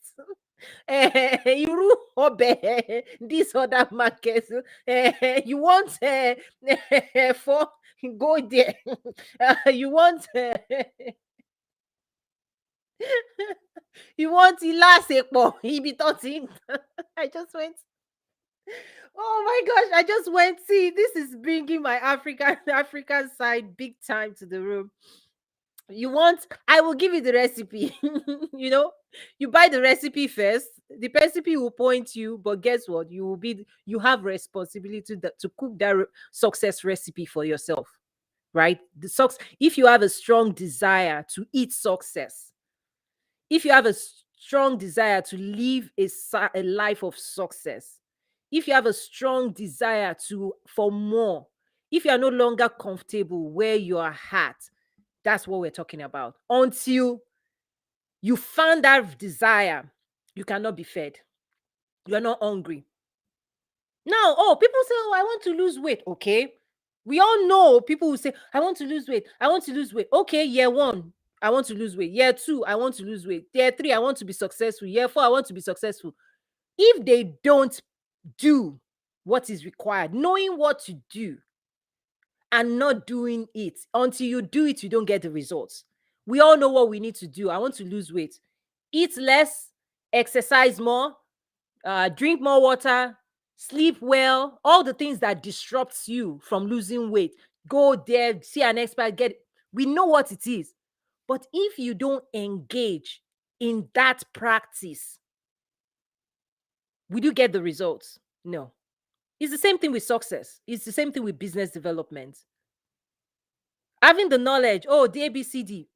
Iru obe, this other market. You want for go there. You want you want ilasepo. Ibi ton ti. I just went. Oh my gosh! I just went. See, this is bringing my African side big time to the room. You want, I will give you the recipe. You buy the recipe first. The recipe will point you, but guess what? You have responsibility to cook that success recipe for yourself, right? If you have a strong desire to eat success, if you have a strong desire to live a life of success, if you have a strong desire for more, if you are no longer comfortable where you are at, that's what we're talking about. Until you found that desire, you cannot be fed. You are not hungry. Now, people say, I want to lose weight. Okay. We all know people who say, I want to lose weight. I want to lose weight. Okay, year 1, I want to lose weight. Year 2, I want to lose weight. Year 3, I want to be successful. Year 4, I want to be successful. If they don't do what is required, knowing what to do and not doing it, until you do it, you don't get the results. We all know what we need to do. I want to lose weight. Eat less, exercise more, drink more water, sleep well, all the things that disrupts you from losing weight. Go there, see an expert, we know what it is. But if you don't engage in that practice, will you get the results? No. It's the same thing with success. It's the same thing with business development. Having the knowledge, the ABCD.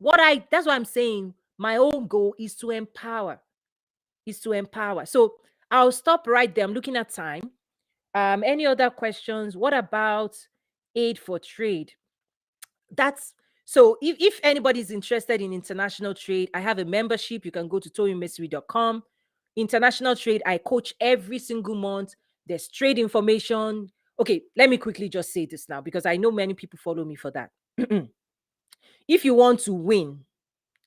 That's what I'm saying. My own goal is to empower. So I'll stop right there. I'm looking at time. Any other questions? What about aid for trade? So if anybody's interested in international trade, I have a membership. You can go to toyinmesiri.com. International trade, I coach every single month. There's trade information. Okay, let me quickly just say this now because I know many people follow me for that. If you want to win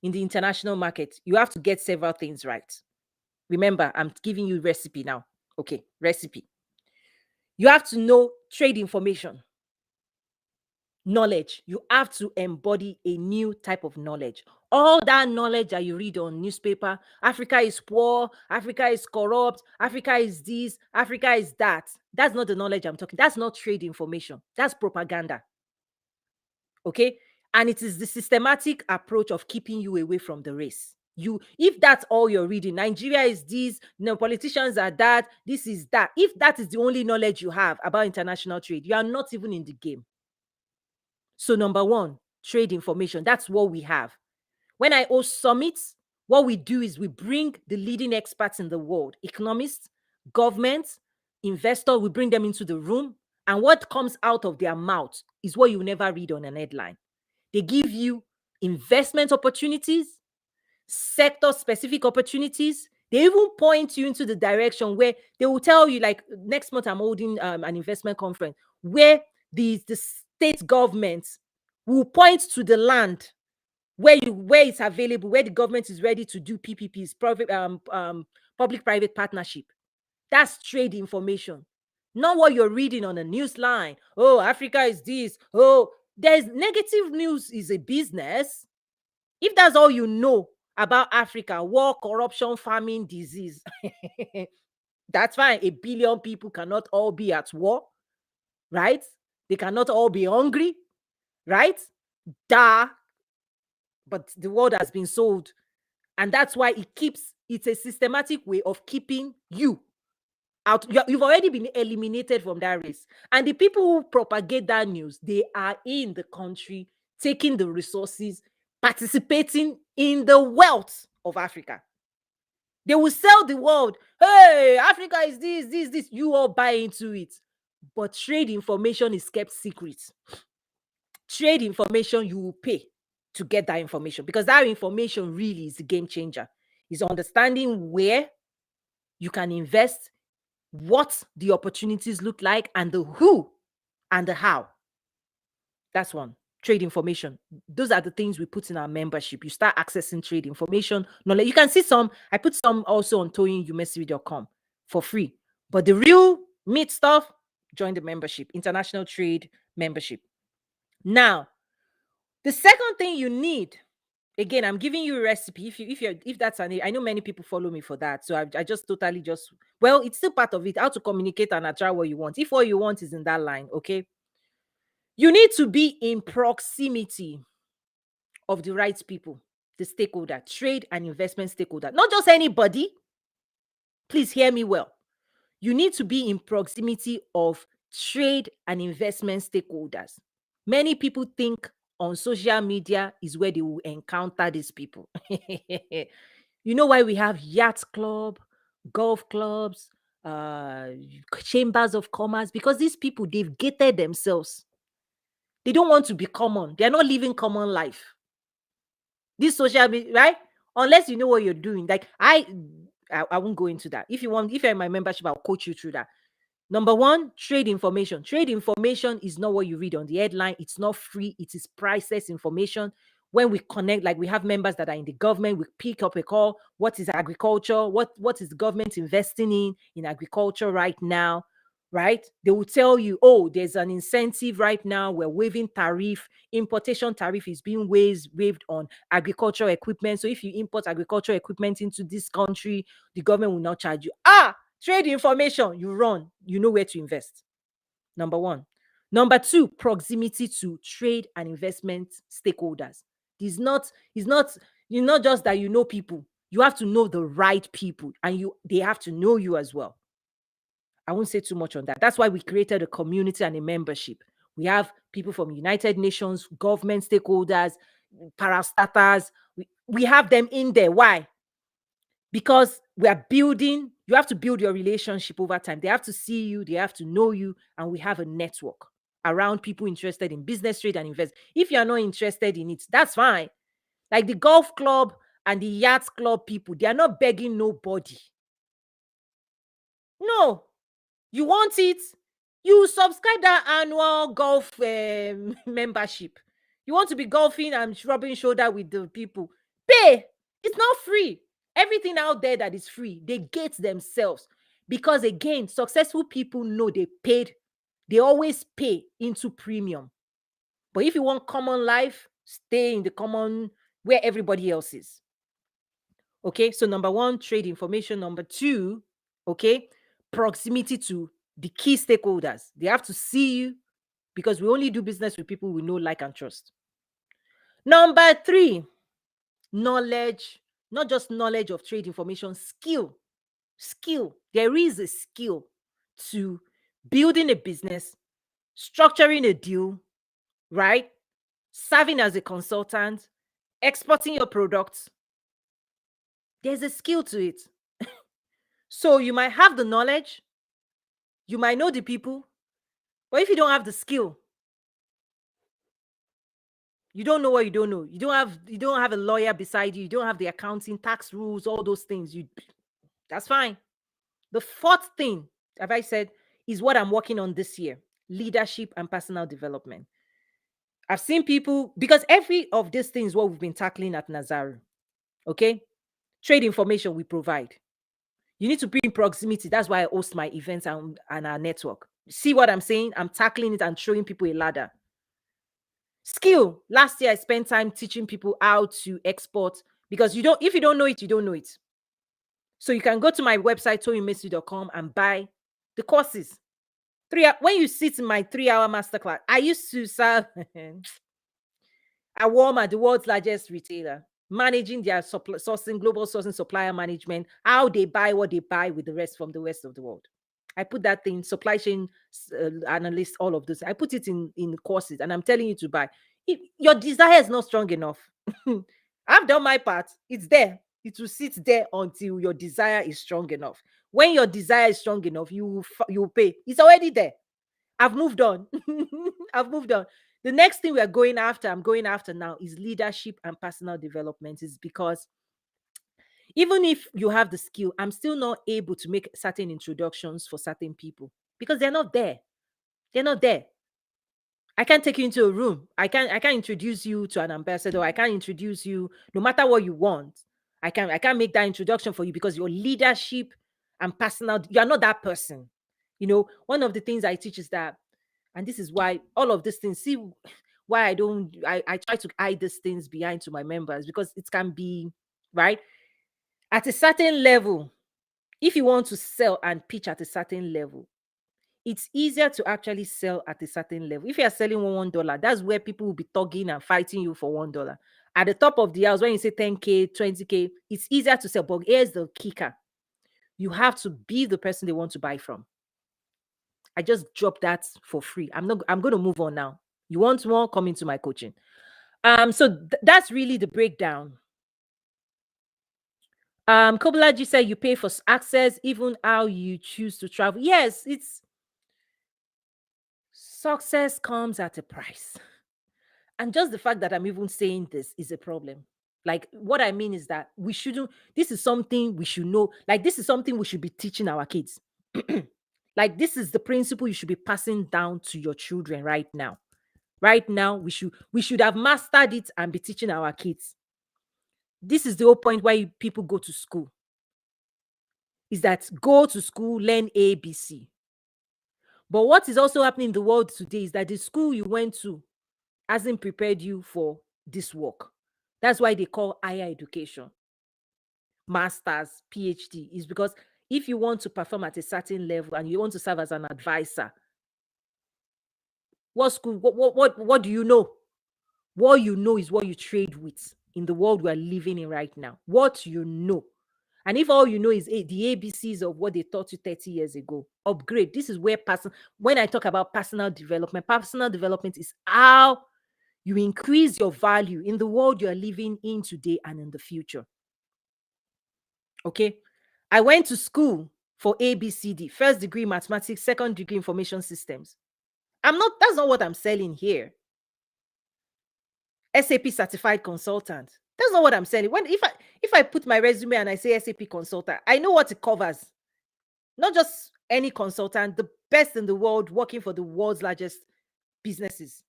in the international market, you have to get several things right. Remember, I'm giving you recipe now. Okay, recipe. You have to know trade information, knowledge. You have to embody a new type of knowledge. All that knowledge that you read on newspaper, Africa is poor, Africa is corrupt, Africa is this, Africa is that. That's not the knowledge I'm talking. That's not trade information. That's propaganda. Okay? And it is the systematic approach of keeping you away from the race. If that's all you're reading, Nigeria is this, politicians are that, this is that. If that is the only knowledge you have about international trade, you are not even in the game. So number 1, trade information. That's what we have. When I host summits, what we do is we bring the leading experts in the world, economists, governments, investors, we bring them into the room. And what comes out of their mouth is what you never read on an headline. They give you investment opportunities, sector-specific opportunities. They even point you into the direction where they will tell you, like next month I'm holding an investment conference where the state governments will point to the land where it's available, where the government is ready to do PPPs, public-private partnership. That's trade information. Not what you're reading on a news line. Oh, Africa is this. Oh, there's negative news is a business. If that's all you know about Africa, war, corruption, famine, disease, That's fine. A billion people cannot all be at war, right? They cannot all be hungry, right? Duh. But the world has been sold. And that's why it's a systematic way of keeping you out. You've already been eliminated from that race. And the people who propagate that news, they are in the country, taking the resources, participating in the wealth of Africa. They will sell the world. Hey, Africa is this. You all buy into it. But trade information is kept secret. Trade information, you will pay to get that information, because that information really is the game changer. Is understanding where you can invest, what the opportunities look like, and the who and the how. That's one. Trade information. Those are the things we put in our membership. You start accessing trade information. Knowledge. You can see some. I put some also on toyinumesiri.com for free. But the real meat stuff, join the membership, international trade membership. Now, the second thing you need, again, I'm giving you a recipe. If that's an, I know many people follow me for that. So I just totally just, well, it's still part of it. How to communicate and attract what you want. If what you want is in that line, okay, you need to be in proximity of the right people, the stakeholder, trade and investment stakeholder, not just anybody. Please hear me well. You need to be in proximity of trade and investment stakeholders. Many people think on social media is where they will encounter these people. You know why we have yacht club, golf clubs, chambers of commerce? Because these people, they've gated themselves. They don't want to be common. They're not living common life. This social media, right? Unless you know what you're doing. Like I won't go into that. If you're in my membership, I'll coach you through that. Number one, trade information. Trade information is not what you read on the headline. It's not free. It is priceless information. When we connect, like we have members that are in the government, we pick up a call. What is agriculture? What is the government investing in agriculture right now? Right? They will tell you, oh, there's an incentive right now. We're waiving tariff. Importation tariff is being waived on agricultural equipment. So if you import agricultural equipment into this country, the government will not charge you. Trade information, you run, you know where to invest. Number one. Number two, proximity to trade and investment stakeholders. It's not just that you know people. You have to know the right people, and they have to know you as well. I won't say too much on that. That's why we created a community and a membership. We have people from United Nations, government stakeholders, parastatals. We have them in there. Why? Because we are building, you have to build your relationship over time. They have to see you, they have to know you, and we have a network around people interested in business, trade, and invest. If you're not interested in it, that's fine. Like the golf club and the yacht club people, they are not begging nobody. No, you want it, you subscribe that annual golf membership. You want to be golfing and rubbing shoulder with the people, pay. It's not free. Everything out there that is free, they gate themselves. Because again, successful people know they always pay into premium. But if you want common life, stay in the common where everybody else is. Okay, so number one, trade information. Number two, okay, proximity to the key stakeholders. They have to see you, because we only do business with people we know, like, and trust. Number three, knowledge, not just knowledge of trade information, skill. Skill. There is a skill to building a business, structuring a deal, right? Serving as a consultant, exporting your products. There's a skill to it. So you might have the knowledge, you might know the people, but if you don't have the skill, you don't know what you don't know. You don't have a lawyer beside you. You don't have the accounting, tax rules, all those things. That's fine. The fourth thing, have I said, is what I'm working on this year: leadership and personal development. I've seen people, because every of these things, what we've been tackling at Nazaru. Okay, trade information we provide. You need to be in proximity. That's why I host my events and our network. See what I'm saying? I'm tackling it and showing people a ladder. Skill. Last year, I spent time teaching people how to export, because if you don't know it, you don't know it. So you can go to my website, toyinmesu.com, and buy the courses. When you sit in my 3-hour masterclass, I used to serve at Walmart, the world's largest retailer, managing their sourcing, global sourcing, supplier management, how they buy what they buy with the rest from the rest of the world. I put that thing, supply chain analyst, all of this. I put it in courses, and I'm telling you to buy. If your desire is not strong enough, I've done my part. It's there. It will sit there until your desire is strong enough. When your desire is strong enough, you will pay. It's already there. I've moved on. I've moved on. The next thing I'm going after now is leadership and personal development. Is because even if you have the skill, I'm still not able to make certain introductions for certain people because they're not there. They're not there. I can't take you into a room. I can't introduce you to an ambassador. I can't introduce you no matter what you want. I can't make that introduction for you because your leadership and personal, you're not that person. One of the things I teach is that, and this is why all of these things, see why I try to hide these things behind to my members, because it can be right at a certain level. If you want to sell and pitch at a certain level, it's easier to actually sell at a certain level. If you are selling $1, that's where people will be tugging and fighting you for $1. At the top of the house, when you say 10K, 20K, it's easier to sell. But here's the kicker: you have to be the person they want to buy from. I just dropped that for free. I'm going to move on now. You want more? Come into my coaching. So that's really the breakdown. Kobolaji said you pay for access, even how you choose to travel. Yes, it's success comes at a price. And just the fact that I'm even saying this is a problem. Like, what I mean is that this is something we should know. Like, this is something we should be teaching our kids. Like, this is the principle you should be passing down to your children right now. Right now, we should have mastered it and be teaching our kids. This is the whole point why people go to school. Is that go to school, learn ABC. But what is also happening in the world today is that the school you went to hasn't prepared you for this work. That's why they call higher education, master's, PhD, is because if you want to perform at a certain level and you want to serve as an advisor, what school, what do you know? What you know is what you trade with in the world we are living in right now. What you know. And if all you know is the ABCs of what they taught you 30 years ago, upgrade. This is where when I talk about personal development is how you increase your value in the world you are living in today and in the future. Okay. I went to school for ABCD, first degree mathematics, second degree information systems. That's not what I'm selling here. SAP certified consultant. That's not what I'm selling. If I put my resume and I say SAP consultant, I know what it covers. Not just any consultant, the best in the world working for the world's largest businesses.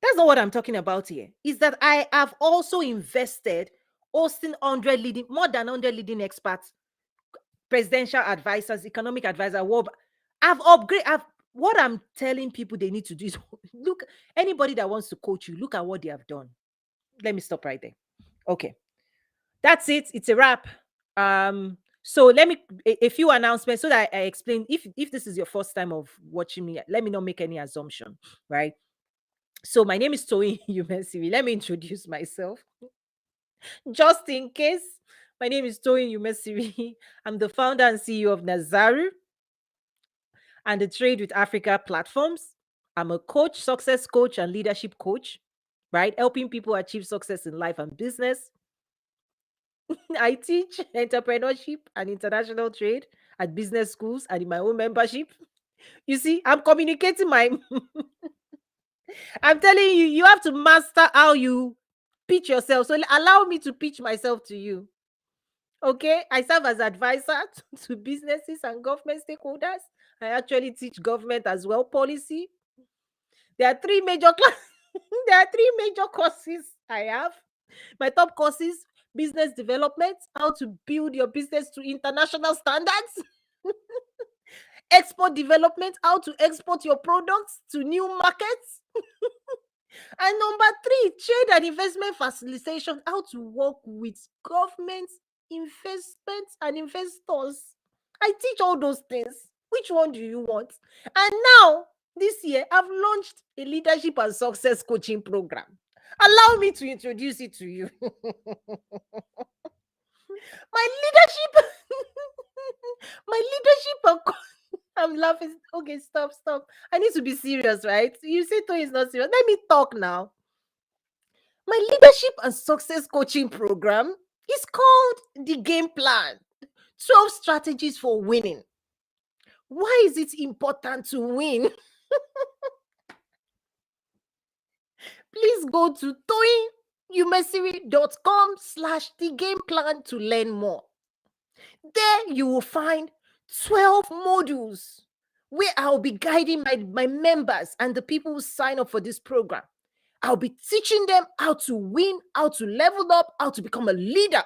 That's not what I'm talking about here. Is that I have also invested hosting more than 100 leading experts, presidential advisors, economic advisor, I've upgraded. What I'm telling people they need to do is look, anybody that wants to coach you, look at what they have done. Let me stop right there. Okay. That's it. It's a wrap. So let me a few announcements so that I explain. If this is your first time of watching me, let me not make any assumption, right? So my name is Toyin Umesiri. Let me introduce myself. Just in case, my name is Toyin Umesiri. I'm the founder and CEO of Nazaru and the Trade with Africa platforms. I'm a coach, success coach, and leadership coach, right? Helping people achieve success in life and business. I teach entrepreneurship and international trade at business schools and in my own membership. You see, I'm communicating I'm telling you, you have to master how you pitch yourself. So allow me to pitch myself to you. Okay, I serve as advisor to businesses and government stakeholders. I actually teach government as well policy. There are three major there are three major courses I have. My top courses: business development, how to build your business to international standards. Export development, how to export your products to new markets. And number three, trade and investment facilitation, how to work with governments investments and investors. I teach all those things. Which one do you want? And now, this year, I've launched a leadership and success coaching program. Allow me to introduce it to you. My leadership, my leadership I'm laughing. Okay, stop. I need to be serious, right? You say Tony is not serious. Let me talk now. My leadership and success coaching program is called the Game Plan 12 Strategies for Winning. Why is it important to win? Please go to toyinumesiri.com/the game plan to learn more. There you will find 12 modules where I'll be guiding my members and the people who sign up for this program. I'll be teaching them how to win, how to level up, how to become a leader.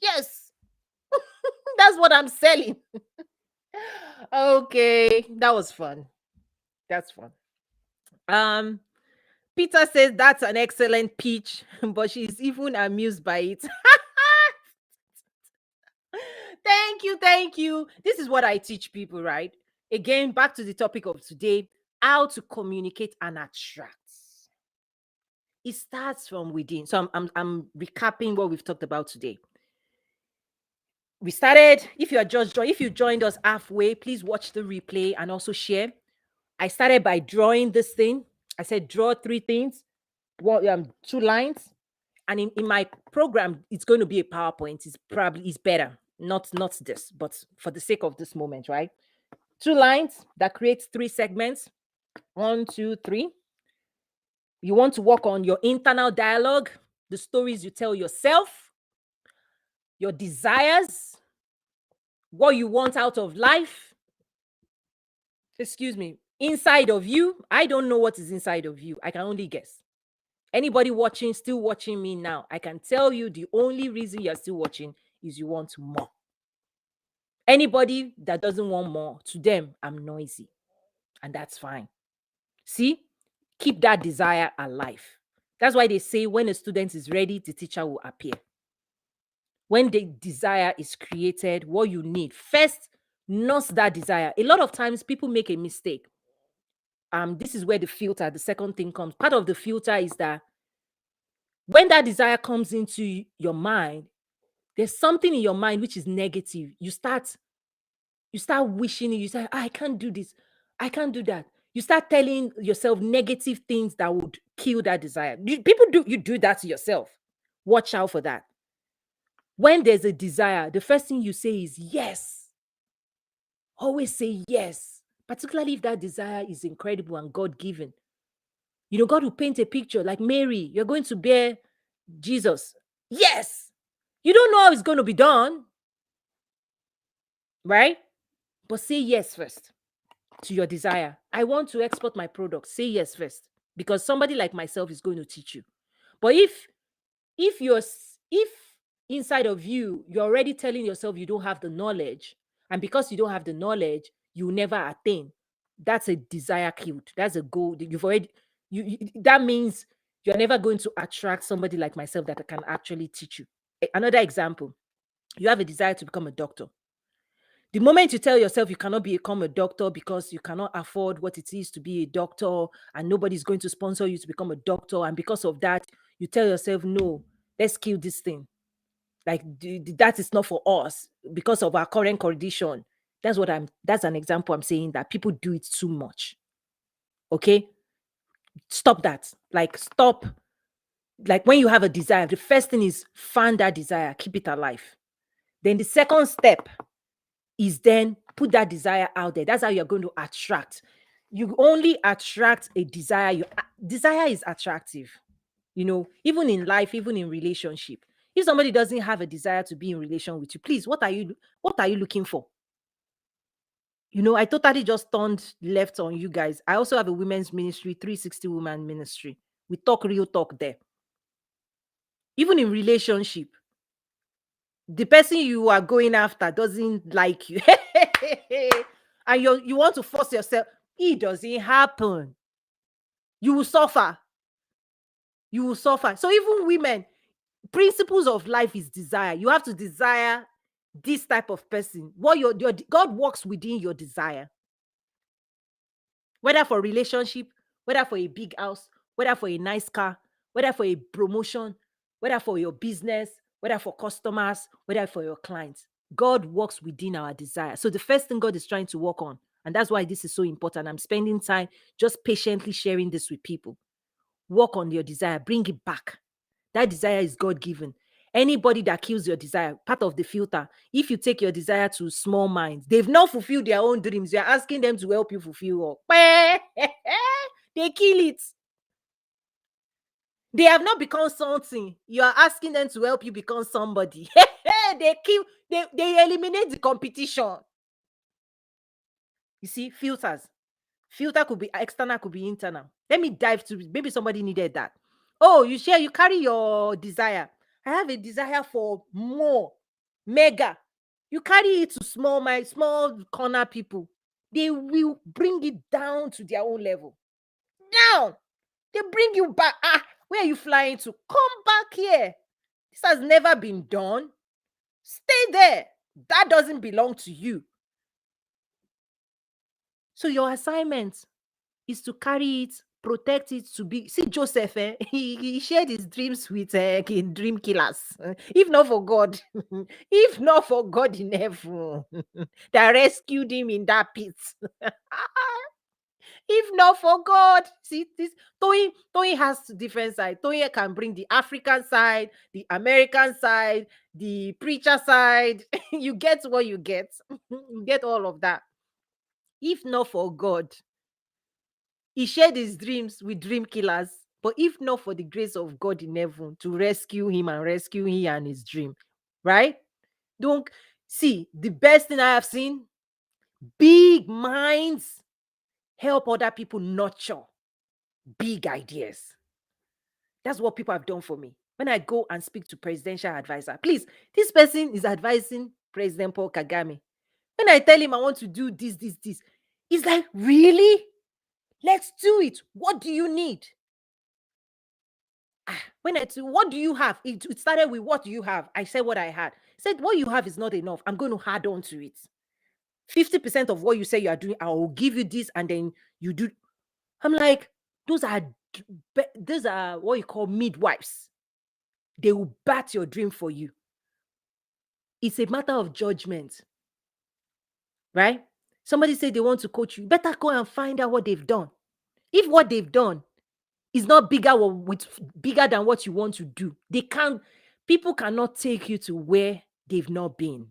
Yes, that's what I'm selling. Okay, that was fun. That's fun. Peter says that's an excellent pitch, but she's even amused by it. Thank you. This is what I teach people, right? Again, back to the topic of today, how to communicate and attract. It starts from within. So I'm recapping what we've talked about today. We started, if you joined us halfway, please watch the replay and also share. I started by drawing this thing. I said draw 3 things, 2 lines. And in my program, it's going to be a PowerPoint. It's better. Not this, but for the sake of this moment, right? 2 lines that creates 3 segments. 1, 2, 3. You want to work on your internal dialogue, the stories you tell yourself, your desires, what you want out of life. Excuse me. Inside of you, I don't know what is inside of you. I can only guess. Anybody still watching me now, I can tell you the only reason you're still watching is you want more. Anybody that doesn't want more, to them, I'm noisy. And that's fine. See, keep that desire alive. That's why they say when a student is ready, the teacher will appear. When the desire is created, what you need first, nurse that desire. A lot of times people make a mistake. This is where the second thing comes. Part of the filter is that when that desire comes into your mind, there's something in your mind which is negative. You start wishing it. You say, I can't do this. I can't do that. You start telling yourself negative things that would kill that desire. You do that to yourself. Watch out for that. When there's a desire, the first thing you say is yes. Always say yes, particularly if that desire is incredible and God-given. God will paint a picture like Mary, you're going to bear Jesus. Yes. You don't know how it's going to be done, right? But say yes first to your desire. I want to export my product. Say yes first, because somebody like myself is going to teach you. But if inside of you, you're already telling yourself you don't have the knowledge, and because you don't have the knowledge, you never attain. That's a desire killed. That's a goal. That means you're never going to attract somebody like myself that can actually teach you. Another example, you have a desire to become a doctor. The moment you tell yourself you cannot become a doctor because you cannot afford what it is to be a doctor and nobody's going to sponsor you to become a doctor, and because of that, you tell yourself, no, let's kill this thing. Like that is not for us because of our current condition. That's an example I'm saying that people do it too much. Okay? Stop that. Stop. When you have a desire, the first thing is find that desire, keep it alive. Then the second step is then put that desire out there. That's how you're going to attract. You only attract a desire. Desire is attractive. Even in life, even in relationship. If somebody doesn't have a desire to be in relation with you, please, what are you looking for? I totally just turned left on you guys. I also have a women's ministry, 360 woman ministry. We talk real talk there. Even in relationship, the person you are going after doesn't like you. And you want to force yourself. It doesn't happen. You will suffer. So even women, Principles of life is desire. You have to desire this type of person. What your God works within your desire. Whether for relationship, whether for a big house, whether for a nice car, whether for a promotion, whether for your business, whether for customers, whether for your clients. God works within our desire. So the first thing God is trying to work on, and that's why this is so important. I'm spending time just patiently sharing this with people. Work on your desire, bring it back. That desire is God given. Anybody that kills your desire, part of the filter, if you take your desire to small minds, they've not fulfilled their own dreams. You're asking them to help you fulfill all. They kill it. They have not become something. You are asking them to help you become somebody. They kill, they eliminate the competition. You see, filters. Filter could be external, could be internal. Let me dive to maybe somebody needed that. Oh, you carry your desire. I have a desire for more, mega. You carry it to small corner people. They will bring it down to their own level. Down. They bring you back. Where are you flying to? Come back here. This has never been done. Stay there. That doesn't belong to you. So your assignment is to carry it, protect it, to be. See, Joseph, he shared his dreams with dream killers. If not for God, if not for God in heaven that rescued him in that pit. If not for God, see this. Toyin has different side. Toyin can bring the African side, the American side, the preacher side. You get what you get. You get all of that. If not for God, he shared his dreams with dream killers. But if not for the grace of God in heaven to rescue him and his dream, right? Don't see the best thing I have seen. Big minds help other people nurture big ideas. That's what people have done for me. When I go and speak to presidential advisor, please, this person is advising President Paul Kagame. When I tell him I want to do this, he's like, really? Let's do it. What do you need? What do you have? It started with, what do you have? I said what I had. He said, what you have is not enough. I'm going to add on to it. 50% of what you say you are doing, I will give you this, and then you do. I'm like, those are what you call midwives. They will bat your dream for you. It's a matter of judgment, right? Somebody said they want to coach you. Better go and find out what they've done. If what they've done is not bigger than what you want to do, people cannot take you to where they've not been.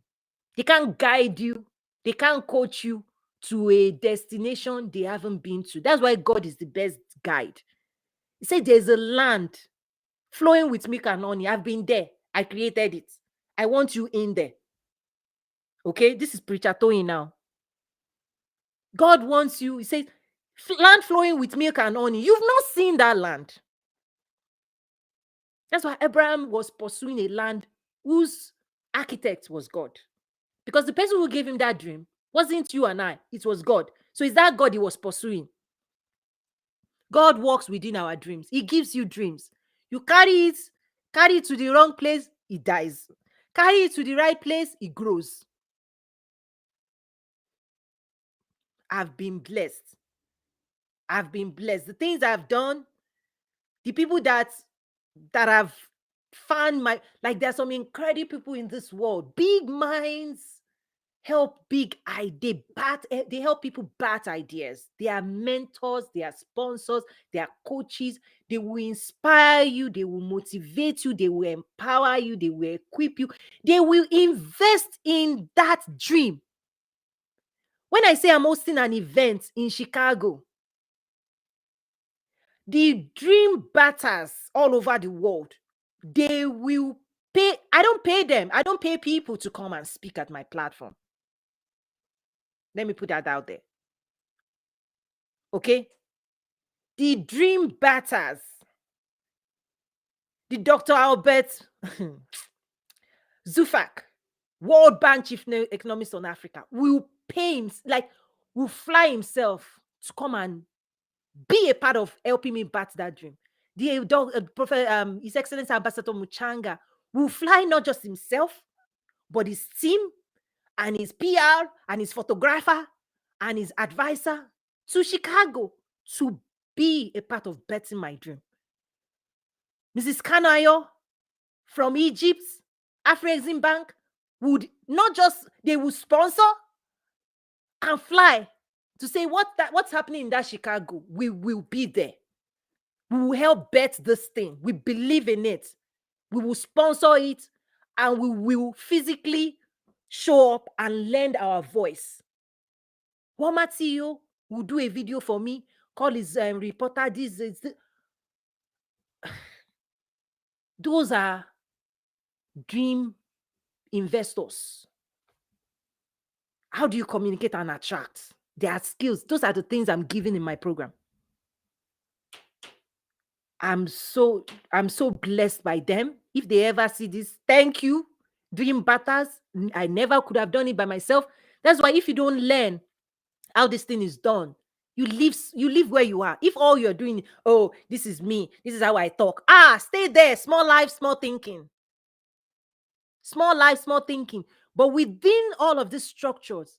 They can't guide you. They can't coach you to a destination they haven't been to. That's why God is the best guide. He said there's a land flowing with milk and honey. I've been there. I created it. I want you in there. Okay, this is Preacher Tony now. God wants you. He says, land flowing with milk and honey. You've not seen that land. That's why Abraham was pursuing a land whose architect was God. Because the person who gave him that dream wasn't you and I, it was God. So is that God he was pursuing? God works within our dreams. He gives you dreams. You carry it to the wrong place, it dies. Carry it to the right place, it grows. I've been blessed. I've been blessed. The things I've done, the people that have found there's some incredible people in this world. Big minds help they help people bat ideas. They are mentors, they are sponsors, they are coaches. They will inspire you, they will motivate you, they will empower you, they will equip you, they will invest in that dream. When I say I'm hosting an event in Chicago, the dream batters all over the world, they will pay. I don't pay them. I don't pay people to come and speak at my platform. Let me put that out there. Okay? The dream batters, the Dr. Albert Zufak, World Bank Chief Economist on Africa, will pay him, will fly himself to come and be a part of helping me bat that dream. Prophet, His Excellency Ambassador Muchanga will fly not just himself, but his team and his PR and his photographer and his advisor to Chicago to be a part of Betting My Dream. Mrs. Kanayo from Egypt, Afrexim Bank would not just, they would sponsor and fly to say what's happening in that Chicago. We will be there. We will help bet this thing. We believe in it. We will sponsor it and we will physically show up and lend our voice. Walmart CEO will do a video for me, call his reporter. Those are dream investors. How do you communicate and attract? There are skills. Those are the things I'm giving in my program. I'm so blessed by them. If they ever see this, thank you. Dream batters. I never could have done it by myself. That's why if you don't learn how this thing is done, you live where you are. If all you're doing, oh, this is me, this is how I talk. Stay there. Small life, small thinking. Small life, small thinking. But within all of these structures,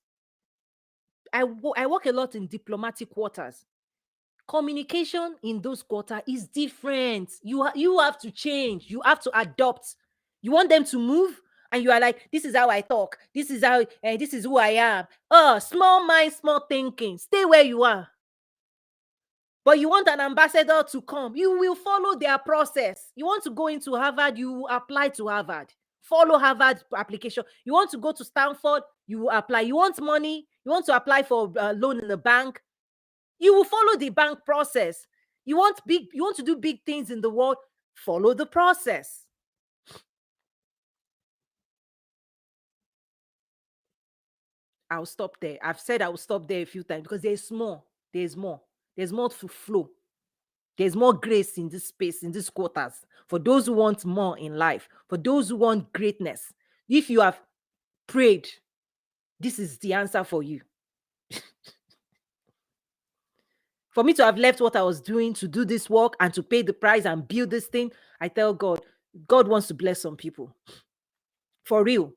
I work a lot in diplomatic quarters. Communication in those quarters is different. You have to change. You have to adopt. You want them to move, and you are like, this is how I talk. This is how. This is who I am. Small mind, small thinking. Stay where you are. But you want an ambassador to come. You will follow their process. You want to go into Harvard, you will apply to Harvard. Follow Harvard application. You want to go to Stanford, you will apply. You want money, you want to apply for a loan in the bank, you will follow the bank process. You want to do big things in the world, follow the process. I'll stop there. I've said I will stop there a few times because there's more. There's more to flow. There's more grace in this space, in these quarters, for those who want more in life, for those who want greatness. If you have prayed, this is the answer for you. For me to have left what I was doing to do this work and to pay the price and build this thing, I tell God, God wants to bless some people. For real.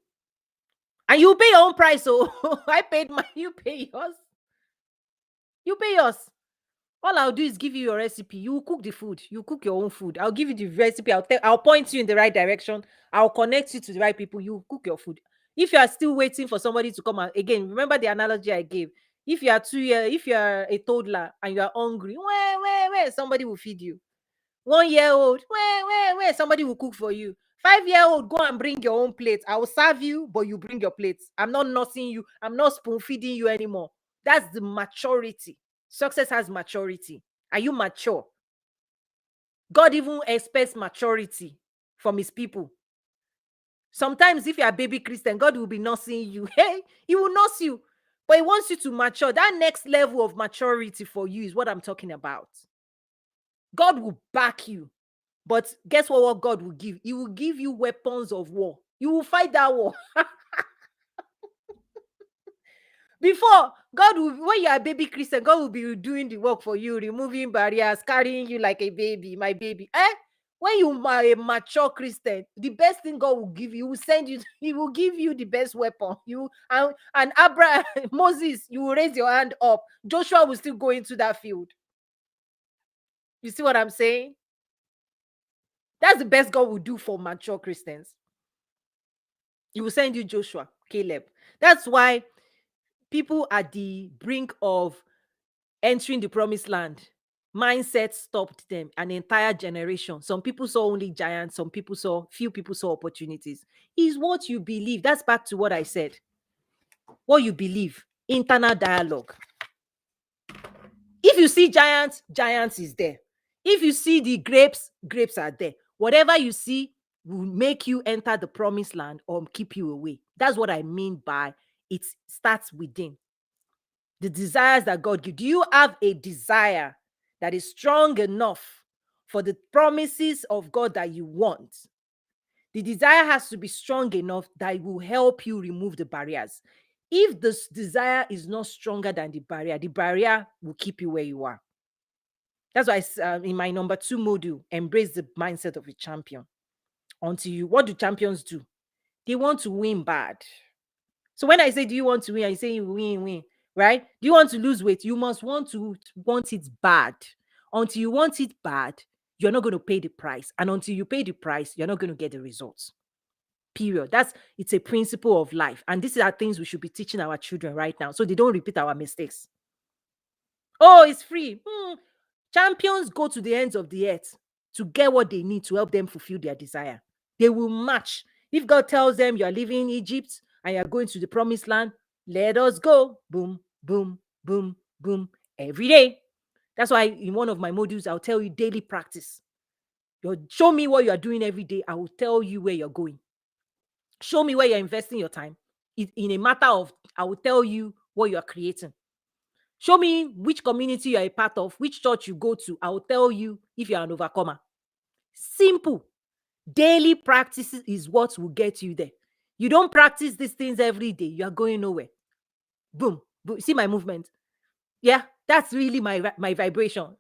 And you pay your own price. So I paid mine, you pay yours. You pay yours. All I'll do is give you your recipe. You will cook the food. You cook your own food. I'll give you the recipe. I'll point you in the right direction. I'll connect you to the right people. You cook your food. If you are still waiting for somebody to come out, again, remember the analogy I gave. If you are if you are a toddler and you are hungry, where somebody will feed you. 1 year old, where somebody will cook for you. 5 year old, go and bring your own plate. I will serve you, but you bring your plates. I'm not nursing you. I'm not spoon feeding you anymore. That's the maturity. Success has maturity. Are you mature? God even expects maturity from his people. Sometimes if you're a baby Christian, God will be nursing you. Hey, he will nurse you. But he wants you to mature. That next level of maturity for you is what I'm talking about. God will back you. But guess what God will give? He will give you weapons of war. You will fight that war. Before, God will, when you are a baby Christian, God will be doing the work for you, removing barriers, carrying you like a baby, my baby. When you are a mature Christian, the best thing God will give you, will send you, he will give you the best weapon. You and Abraham, Moses, you will raise your hand up. Joshua will still go into that field. You see what I'm saying? That's the best God will do for mature Christians. He will send you Joshua, Caleb. That's why people at the brink of entering the promised land, mindset stopped them, an entire generation. Some people saw only giants, few people saw opportunities. Is what you believe. That's back to what I said. What you believe, internal dialogue. If you see giants, giants is there. If you see the grapes, grapes are there. Whatever you see will make you enter the promised land or keep you away. That's what I mean by it starts within. The desires that God gives. Do you have a desire that is strong enough for the promises of God that you want? The desire has to be strong enough that it will help you remove the barriers. If this desire is not stronger than the barrier will keep you where you are. That's why in my number 2 module, embrace the mindset of a champion. Until you, what do champions do? They want to win bad. So when I say, do you want to win? I say win, right? Do you want to lose weight? You must want it bad. Until you want it bad, you're not going to pay the price. And until you pay the price, you're not going to get the results. Period. It's a principle of life. And these are things we should be teaching our children right now so they don't repeat our mistakes. Oh, it's free. Champions go to the ends of the earth to get what they need to help them fulfill their desire. They will march. If God tells them you are leaving Egypt and you are going to the promised land, let us go. Boom, boom, boom, boom. Every day. That's why in one of my modules, I'll tell you daily practice. Show me what you are doing every day. I will tell you where you're going. Show me where you're investing your time. In a matter of, I will tell you what you are creating. Show me which community you're a part of, which church you go to. I will tell you if you're an overcomer. Simple. Daily practices is what will get you there. You don't practice these things every day, you are going nowhere. Boom. Boom. See my movement? Yeah, that's really my vibration.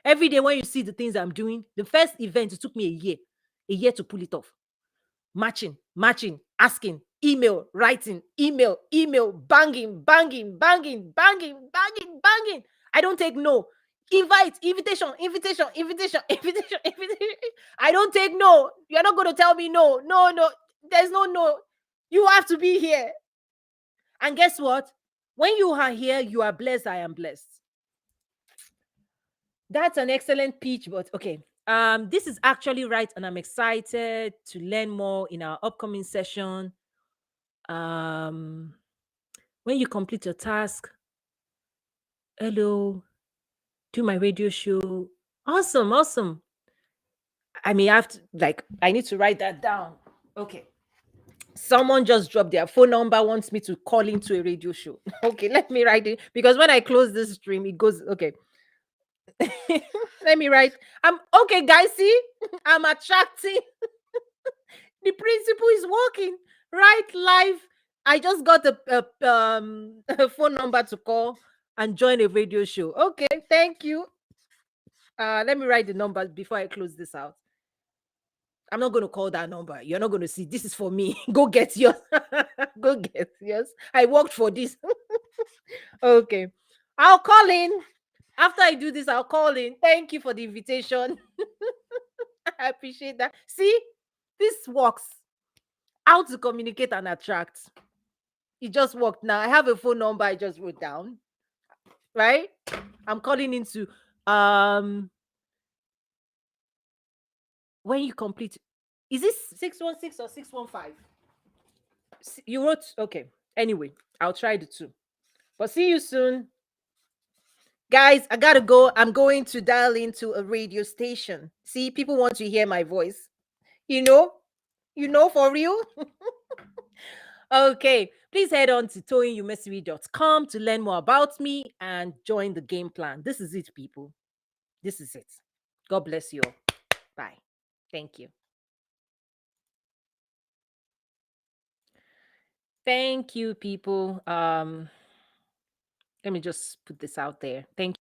Every day when you see the things I'm doing, the first event, it took me a year to pull it off. Matching, asking, email, writing, email, banging. I don't take no. Invitation. I don't take no. You're not going to tell me no. No. There's no. You have to be here. And guess what? When you are here, you are blessed. I am blessed. That's an excellent pitch, but okay. This is actually right, and I'm excited to learn more in our upcoming session. When you complete your task, hello, do my radio show. Awesome. I mean, I need to write that down. Okay. Someone just dropped their phone number, wants me to call into a radio show. Okay, let me write it because when I close this stream, it goes, okay. Let me write. Okay, guys. See, I'm attracting. The principle is working. Right, live. I just got a phone number to call and join a radio show. Okay, thank you. Let me write the number before I close this out. I'm not going to call that number. You're not going to see. This is for me. Go get yours. Go get yours. I worked for this. Okay. I'll call in. After I do this, I'll call in. Thank you for the invitation. I appreciate that. See, this works. How to communicate and attract. It just worked. Now I have a phone number I just wrote down. Right? I'm calling into when you complete. Is this 616 or 615? You wrote okay. Anyway, I'll try the two. But see you soon. Guys, I gotta go. I'm going to dial into a radio station. See, people want to hear my voice. You know, for real. Okay, please head on to toyinyumesiri.com to learn more about me and join the game plan. This is it, people. This is it. God bless you all. Bye. Thank you. Thank you, people. Let me just put this out there. Thank you.